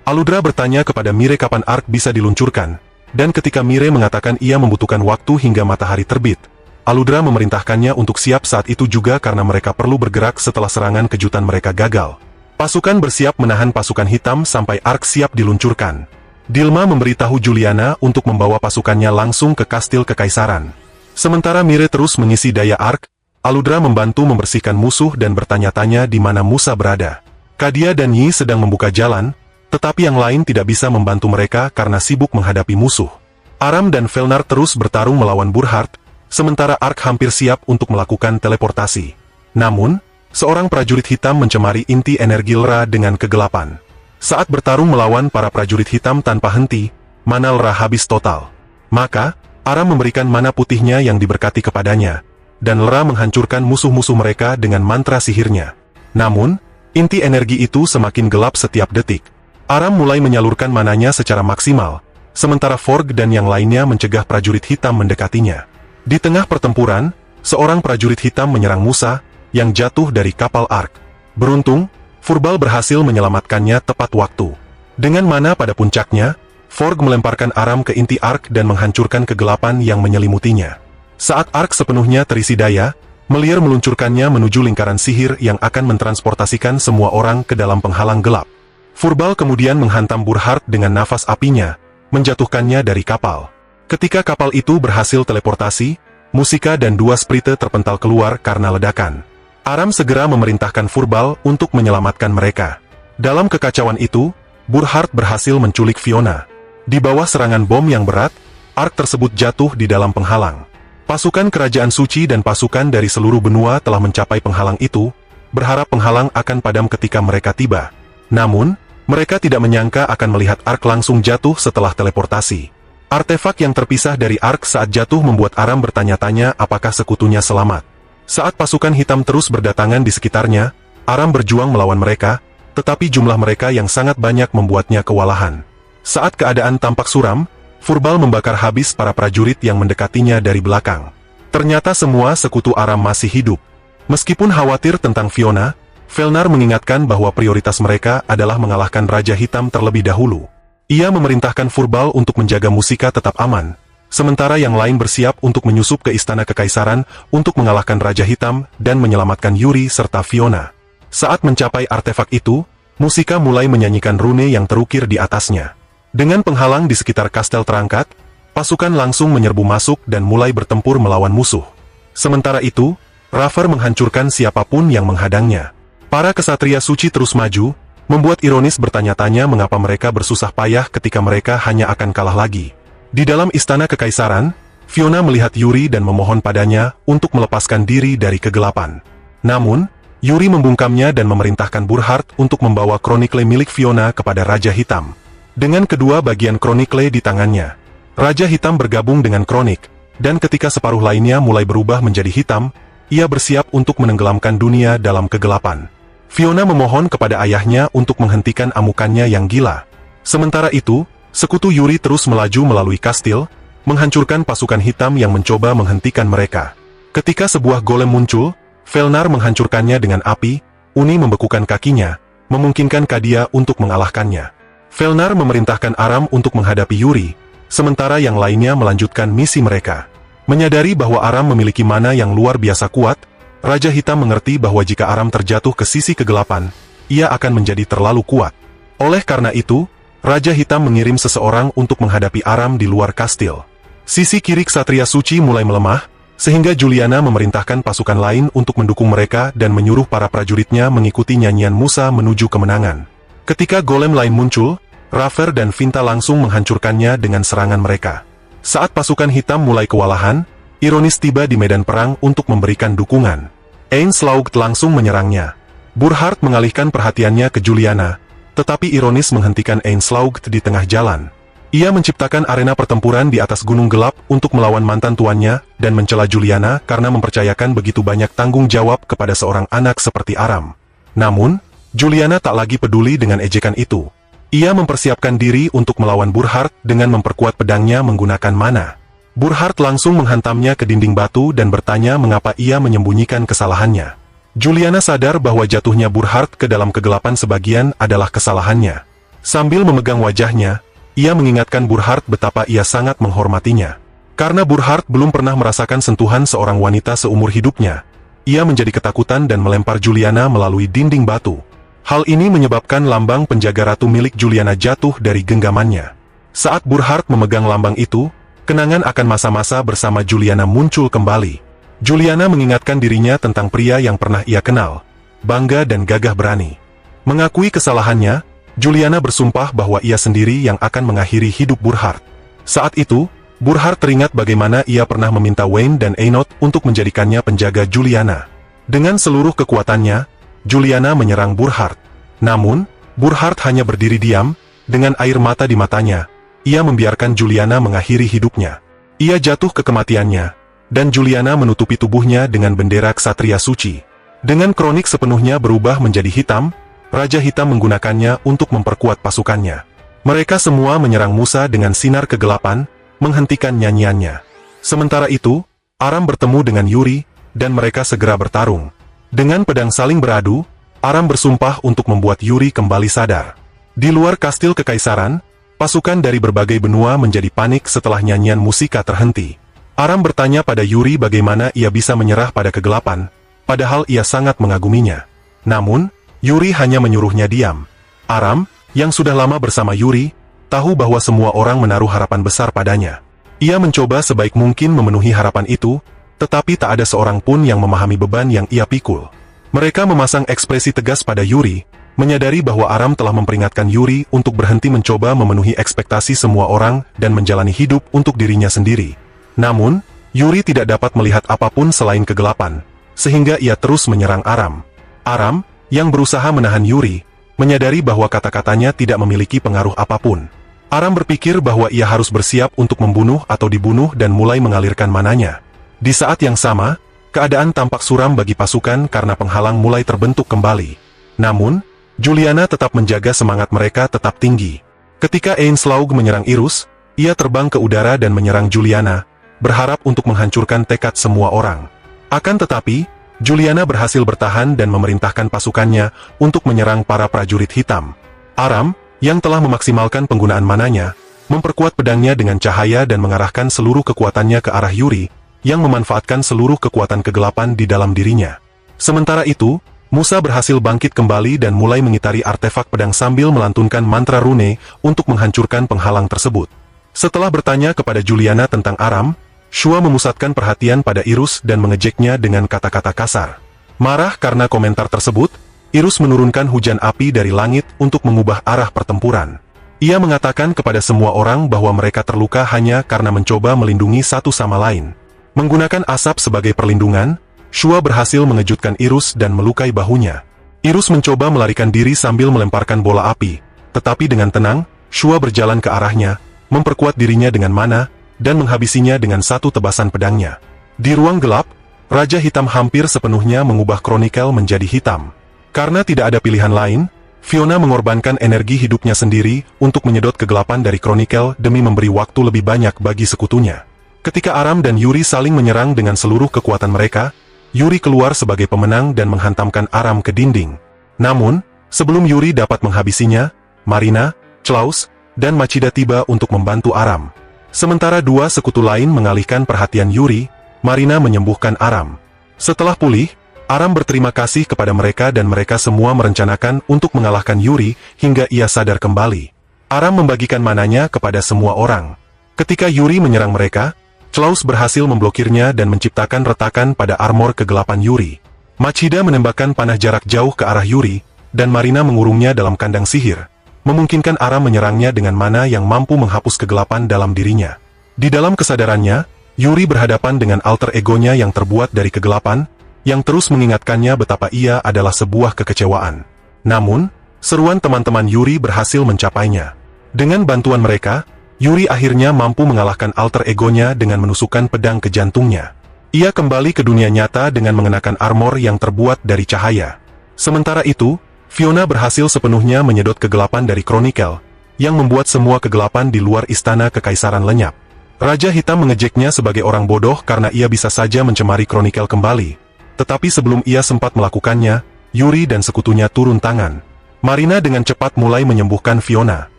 Aludra bertanya kepada Mire kapan Ark bisa diluncurkan, dan ketika Mire mengatakan ia membutuhkan waktu hingga matahari terbit, Aludra memerintahkannya untuk siap saat itu juga karena mereka perlu bergerak setelah serangan kejutan mereka gagal. Pasukan bersiap menahan pasukan hitam sampai Ark siap diluncurkan. Dilma memberitahu Juliana untuk membawa pasukannya langsung ke kastil kekaisaran. Sementara Mire terus mengisi daya Ark, Aludra membantu membersihkan musuh dan bertanya-tanya di mana Musa berada. Kadia dan Yi sedang membuka jalan, tetapi yang lain tidak bisa membantu mereka karena sibuk menghadapi musuh. Aram dan Felnar terus bertarung melawan Burhart, sementara Ark hampir siap untuk melakukan teleportasi. Namun, seorang prajurit hitam mencemari inti energi Lra dengan kegelapan. Saat bertarung melawan para prajurit hitam tanpa henti, mana Lra habis total. Maka, Aram memberikan mana putihnya yang diberkati kepadanya, dan Lra menghancurkan musuh-musuh mereka dengan mantra sihirnya. Namun, inti energi itu semakin gelap setiap detik. Aram mulai menyalurkan mananya secara maksimal, sementara Forg dan yang lainnya mencegah prajurit hitam mendekatinya. Di tengah pertempuran, seorang prajurit hitam menyerang Musa, yang jatuh dari kapal Ark. Beruntung, Furbal berhasil menyelamatkannya tepat waktu. Dengan mana pada puncaknya, Forg melemparkan Aram ke inti Ark dan menghancurkan kegelapan yang menyelimutinya. Saat Ark sepenuhnya terisi daya, Melier meluncurkannya menuju lingkaran sihir yang akan mentransportasikan semua orang ke dalam penghalang gelap. Furbal kemudian menghantam Burhart dengan nafas apinya, menjatuhkannya dari kapal. Ketika kapal itu berhasil teleportasi, Musika dan dua sprite terpental keluar karena ledakan. Aram segera memerintahkan Furbal untuk menyelamatkan mereka. Dalam kekacauan itu, Burhart berhasil menculik Fiona. Di bawah serangan bom yang berat, Ark tersebut jatuh di dalam penghalang. Pasukan kerajaan suci dan pasukan dari seluruh benua telah mencapai penghalang itu, berharap penghalang akan padam ketika mereka tiba. Namun, mereka tidak menyangka akan melihat Ark langsung jatuh setelah teleportasi. Artefak yang terpisah dari Ark saat jatuh membuat Aram bertanya-tanya apakah sekutunya selamat. Saat pasukan hitam terus berdatangan di sekitarnya, Aram berjuang melawan mereka, tetapi jumlah mereka yang sangat banyak membuatnya kewalahan. Saat keadaan tampak suram, Furbal membakar habis para prajurit yang mendekatinya dari belakang. Ternyata semua sekutu Aram masih hidup. Meskipun khawatir tentang Fiona, Felnar mengingatkan bahwa prioritas mereka adalah mengalahkan Raja Hitam terlebih dahulu. Ia memerintahkan Furbal untuk menjaga Musika tetap aman, sementara yang lain bersiap untuk menyusup ke Istana Kekaisaran untuk mengalahkan Raja Hitam dan menyelamatkan Yuri serta Fiona. Saat mencapai artefak itu, Musika mulai menyanyikan rune yang terukir di atasnya. Dengan penghalang di sekitar kastel terangkat, pasukan langsung menyerbu masuk dan mulai bertempur melawan musuh. Sementara itu, Rafer menghancurkan siapapun yang menghadangnya. Para kesatria suci terus maju, membuat ironis bertanya-tanya mengapa mereka bersusah payah ketika mereka hanya akan kalah lagi. Di dalam Istana Kekaisaran, Fiona melihat Yuri dan memohon padanya untuk melepaskan diri dari kegelapan. Namun, Yuri membungkamnya dan memerintahkan Burhart untuk membawa kronikle milik Fiona kepada Raja Hitam. Dengan kedua bagian kronikle di tangannya, Raja Hitam bergabung dengan kronik, dan ketika separuh lainnya mulai berubah menjadi hitam, ia bersiap untuk menenggelamkan dunia dalam kegelapan. Fiona memohon kepada ayahnya untuk menghentikan amukannya yang gila. Sementara itu, sekutu Yuri terus melaju melalui kastil, menghancurkan pasukan hitam yang mencoba menghentikan mereka. Ketika sebuah golem muncul, Felnar menghancurkannya dengan api, Uni membekukan kakinya, memungkinkan Kadia untuk mengalahkannya. Felnar memerintahkan Aram untuk menghadapi Yuri, sementara yang lainnya melanjutkan misi mereka. Menyadari bahwa Aram memiliki mana yang luar biasa kuat, Raja Hitam mengerti bahwa jika Aram terjatuh ke sisi kegelapan, ia akan menjadi terlalu kuat. Oleh karena itu, Raja Hitam mengirim seseorang untuk menghadapi Aram di luar kastil. Sisi kiri Ksatria Suci mulai melemah, sehingga Juliana memerintahkan pasukan lain untuk mendukung mereka dan menyuruh para prajuritnya mengikuti nyanyian Musa menuju kemenangan. Ketika golem lain muncul, Rafer dan Vinta langsung menghancurkannya dengan serangan mereka. Saat pasukan hitam mulai kewalahan, Ironis tiba di medan perang untuk memberikan dukungan. Ainslaugt langsung menyerangnya. Burhard mengalihkan perhatiannya ke Juliana, tetapi Ironis menghentikan Ainslaugt di tengah jalan. Ia menciptakan arena pertempuran di atas gunung gelap untuk melawan mantan tuannya dan mencela Juliana karena mempercayakan begitu banyak tanggung jawab kepada seorang anak seperti Aram. Namun, Juliana tak lagi peduli dengan ejekan itu. Ia mempersiapkan diri untuk melawan Burhard dengan memperkuat pedangnya menggunakan mana. Burhard langsung menghantamnya ke dinding batu dan bertanya mengapa ia menyembunyikan kesalahannya. Juliana sadar bahwa jatuhnya Burhard ke dalam kegelapan sebagian adalah kesalahannya. Sambil memegang wajahnya, ia mengingatkan Burhard betapa ia sangat menghormatinya. Karena Burhard belum pernah merasakan sentuhan seorang wanita seumur hidupnya, ia menjadi ketakutan dan melempar Juliana melalui dinding batu. Hal ini menyebabkan lambang penjaga ratu milik Juliana jatuh dari genggamannya. Saat Burhard memegang lambang itu, kenangan akan masa-masa bersama Juliana muncul kembali. Juliana mengingatkan dirinya tentang pria yang pernah ia kenal, bangga dan gagah berani. Mengakui kesalahannya, Juliana bersumpah bahwa ia sendiri yang akan mengakhiri hidup Burhard. Saat itu, Burhard teringat bagaimana ia pernah meminta Wayne dan Einot untuk menjadikannya penjaga Juliana. Dengan seluruh kekuatannya, Juliana menyerang Burhard. Namun, Burhard hanya berdiri diam, dengan air mata di matanya. Ia membiarkan Juliana mengakhiri hidupnya. Ia jatuh ke kematiannya, dan Juliana menutupi tubuhnya dengan bendera Ksatria Suci. Dengan kronik sepenuhnya berubah menjadi hitam, Raja Hitam menggunakannya untuk memperkuat pasukannya. Mereka semua menyerang Musa dengan sinar kegelapan, menghentikan nyanyiannya. Sementara itu, Aram bertemu dengan Yuri, dan mereka segera bertarung. Dengan pedang saling beradu, Aram bersumpah untuk membuat Yuri kembali sadar. Di luar kastil kekaisaran, pasukan dari berbagai benua menjadi panik setelah nyanyian musika terhenti. Aram bertanya pada Yuri bagaimana ia bisa menyerah pada kegelapan, padahal ia sangat mengaguminya. Namun, Yuri hanya menyuruhnya diam. Aram, yang sudah lama bersama Yuri, tahu bahwa semua orang menaruh harapan besar padanya. Ia mencoba sebaik mungkin memenuhi harapan itu, tetapi tak ada seorang pun yang memahami beban yang ia pikul. Mereka memasang ekspresi tegas pada Yuri, menyadari bahwa Aram telah memperingatkan Yuri untuk berhenti mencoba memenuhi ekspektasi semua orang dan menjalani hidup untuk dirinya sendiri. Namun, Yuri tidak dapat melihat apapun selain kegelapan, sehingga ia terus menyerang Aram. Aram, yang berusaha menahan Yuri, menyadari bahwa kata-katanya tidak memiliki pengaruh apapun. Aram berpikir bahwa ia harus bersiap untuk membunuh atau dibunuh dan mulai mengalirkan mananya. Di saat yang sama, keadaan tampak suram bagi pasukan karena penghalang mulai terbentuk kembali. Namun, Juliana tetap menjaga semangat mereka tetap tinggi. Ketika Ainslaug menyerang Irus, ia terbang ke udara dan menyerang Juliana, berharap untuk menghancurkan tekad semua orang. Akan tetapi, Juliana berhasil bertahan dan memerintahkan pasukannya untuk menyerang para prajurit hitam. Aram, yang telah memaksimalkan penggunaan mananya, memperkuat pedangnya dengan cahaya dan mengarahkan seluruh kekuatannya ke arah Yuri, yang memanfaatkan seluruh kekuatan kegelapan di dalam dirinya. Sementara itu, Musa berhasil bangkit kembali dan mulai mengitari artefak pedang sambil melantunkan mantra rune untuk menghancurkan penghalang tersebut. Setelah bertanya kepada Juliana tentang Aram, Shua memusatkan perhatian pada Irus dan mengejeknya dengan kata-kata kasar. Marah karena komentar tersebut, Irus menurunkan hujan api dari langit untuk mengubah arah pertempuran. Ia mengatakan kepada semua orang bahwa mereka terluka hanya karena mencoba melindungi satu sama lain. Menggunakan asap sebagai perlindungan, Shua berhasil mengejutkan Irus dan melukai bahunya. Irus mencoba melarikan diri sambil melemparkan bola api, tetapi dengan tenang, Shua berjalan ke arahnya, memperkuat dirinya dengan mana, dan menghabisinya dengan satu tebasan pedangnya. Di ruang gelap, Raja Hitam hampir sepenuhnya mengubah Chronicle menjadi hitam. Karena tidak ada pilihan lain, Fiona mengorbankan energi hidupnya sendiri untuk menyedot kegelapan dari Chronicle demi memberi waktu lebih banyak bagi sekutunya. Ketika Aram dan Yuri saling menyerang dengan seluruh kekuatan mereka, Yuri keluar sebagai pemenang dan menghantamkan Aram ke dinding. Namun, sebelum Yuri dapat menghabisinya, Marina, Klaus, dan Machida tiba untuk membantu Aram. Sementara dua sekutu lain mengalihkan perhatian Yuri, Marina menyembuhkan Aram. Setelah pulih, Aram berterima kasih kepada mereka dan mereka semua merencanakan untuk mengalahkan Yuri hingga ia sadar kembali. Aram membagikan mananya kepada semua orang. Ketika Yuri menyerang mereka, Klaus berhasil memblokirnya dan menciptakan retakan pada armor kegelapan Yuri. Machida menembakkan panah jarak jauh ke arah Yuri, dan Marina mengurungnya dalam kandang sihir, memungkinkan Aram menyerangnya dengan mana yang mampu menghapus kegelapan dalam dirinya. Di dalam kesadarannya, Yuri berhadapan dengan alter egonya yang terbuat dari kegelapan, yang terus mengingatkannya betapa ia adalah sebuah kekecewaan. Namun, seruan teman-teman Yuri berhasil mencapainya. Dengan bantuan mereka, Yuri akhirnya mampu mengalahkan alter egonya dengan menusukkan pedang ke jantungnya. Ia kembali ke dunia nyata dengan mengenakan armor yang terbuat dari cahaya. Sementara itu, Fiona berhasil sepenuhnya menyedot kegelapan dari Chronicle, yang membuat semua kegelapan di luar istana kekaisaran lenyap. Raja Hitam mengejeknya sebagai orang bodoh karena ia bisa saja mencemari Chronicle kembali. Tetapi sebelum ia sempat melakukannya, Yuri dan sekutunya turun tangan. Marina dengan cepat mulai menyembuhkan Fiona.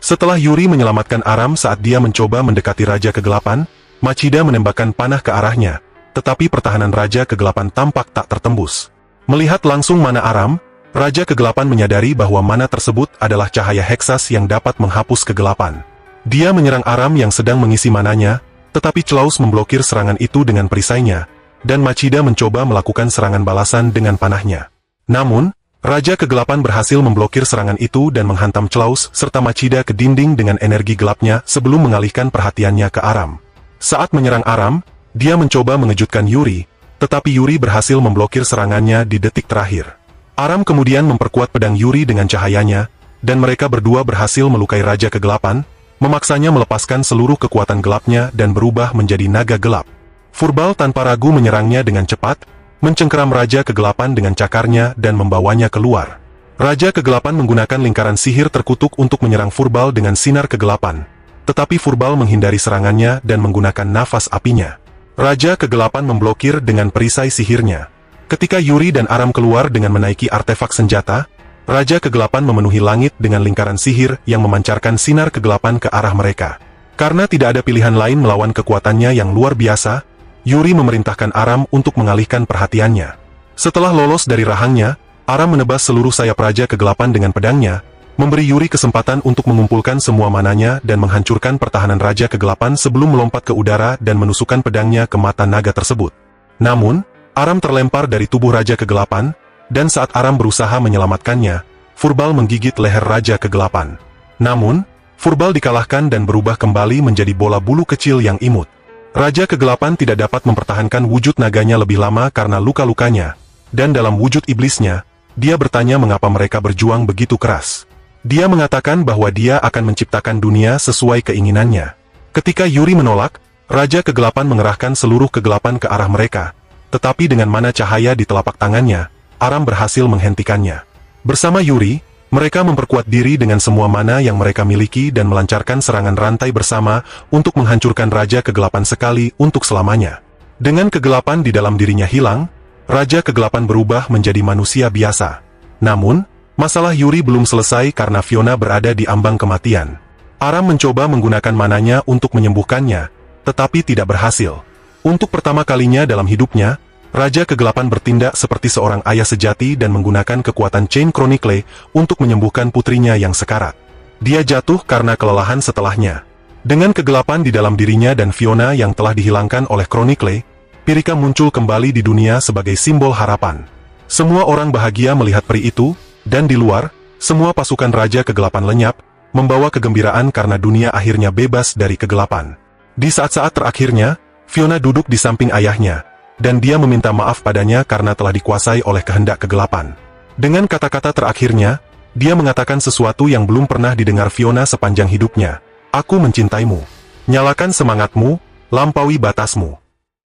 Setelah Yuri menyelamatkan Aram saat dia mencoba mendekati Raja Kegelapan, Machida menembakkan panah ke arahnya, tetapi pertahanan Raja Kegelapan tampak tak tertembus. Melihat langsung mana Aram, Raja Kegelapan menyadari bahwa mana tersebut adalah cahaya heksas yang dapat menghapus kegelapan. Dia menyerang Aram yang sedang mengisi mananya, tetapi Klaus memblokir serangan itu dengan perisainya, dan Machida mencoba melakukan serangan balasan dengan panahnya. Namun, Raja Kegelapan berhasil memblokir serangan itu dan menghantam Klaus serta Machida ke dinding dengan energi gelapnya sebelum mengalihkan perhatiannya ke Aram. Saat menyerang Aram, dia mencoba mengejutkan Yuri, tetapi Yuri berhasil memblokir serangannya di detik terakhir. Aram kemudian memperkuat pedang Yuri dengan cahayanya, dan mereka berdua berhasil melukai Raja Kegelapan, memaksanya melepaskan seluruh kekuatan gelapnya dan berubah menjadi naga gelap. Furbal tanpa ragu menyerangnya dengan cepat, mencengkeram Raja Kegelapan dengan cakarnya dan membawanya keluar. Raja Kegelapan menggunakan lingkaran sihir terkutuk untuk menyerang Furbal dengan sinar kegelapan. Tetapi Furbal menghindari serangannya dan menggunakan nafas apinya. Raja Kegelapan memblokir dengan perisai sihirnya. Ketika Yuri dan Aram keluar dengan menaiki artefak senjata, Raja Kegelapan memenuhi langit dengan lingkaran sihir yang memancarkan sinar kegelapan ke arah mereka. Karena tidak ada pilihan lain melawan kekuatannya yang luar biasa, Yuri memerintahkan Aram untuk mengalihkan perhatiannya. Setelah lolos dari rahangnya, Aram menebas seluruh sayap Raja Kegelapan dengan pedangnya, memberi Yuri kesempatan untuk mengumpulkan semua mananya dan menghancurkan pertahanan Raja Kegelapan sebelum melompat ke udara dan menusukkan pedangnya ke mata naga tersebut. Namun, Aram terlempar dari tubuh Raja Kegelapan, dan saat Aram berusaha menyelamatkannya, Furbal menggigit leher Raja Kegelapan. Namun, Furbal dikalahkan dan berubah kembali menjadi bola bulu kecil yang imut. Raja Kegelapan tidak dapat mempertahankan wujud naganya lebih lama karena luka-lukanya, dan dalam wujud iblisnya, dia bertanya mengapa mereka berjuang begitu keras. Dia mengatakan bahwa dia akan menciptakan dunia sesuai keinginannya. Ketika Yuri menolak, Raja Kegelapan mengerahkan seluruh kegelapan ke arah mereka, tetapi dengan mana cahaya di telapak tangannya, Aram berhasil menghentikannya. Bersama Yuri, mereka memperkuat diri dengan semua mana yang mereka miliki dan melancarkan serangan rantai bersama untuk menghancurkan Raja Kegelapan sekali untuk selamanya. Dengan kegelapan di dalam dirinya hilang, Raja Kegelapan berubah menjadi manusia biasa. Namun, masalah Yuri belum selesai karena Fiona berada di ambang kematian. Aram mencoba menggunakan mananya untuk menyembuhkannya, tetapi tidak berhasil. Untuk pertama kalinya dalam hidupnya, Raja Kegelapan bertindak seperti seorang ayah sejati dan menggunakan kekuatan Chain Chronicle untuk menyembuhkan putrinya yang sekarat. Dia jatuh karena kelelahan setelahnya. Dengan kegelapan di dalam dirinya dan Fiona yang telah dihilangkan oleh Chronicle, Pirika muncul kembali di dunia sebagai simbol harapan. Semua orang bahagia melihat peri itu, dan di luar, semua pasukan Raja Kegelapan lenyap, membawa kegembiraan karena dunia akhirnya bebas dari kegelapan. Di saat-saat terakhirnya, Fiona duduk di samping ayahnya, dan dia meminta maaf padanya karena telah dikuasai oleh kehendak kegelapan. Dengan kata-kata terakhirnya, dia mengatakan sesuatu yang belum pernah didengar Fiona sepanjang hidupnya. Aku mencintaimu. Nyalakan semangatmu, lampaui batasmu.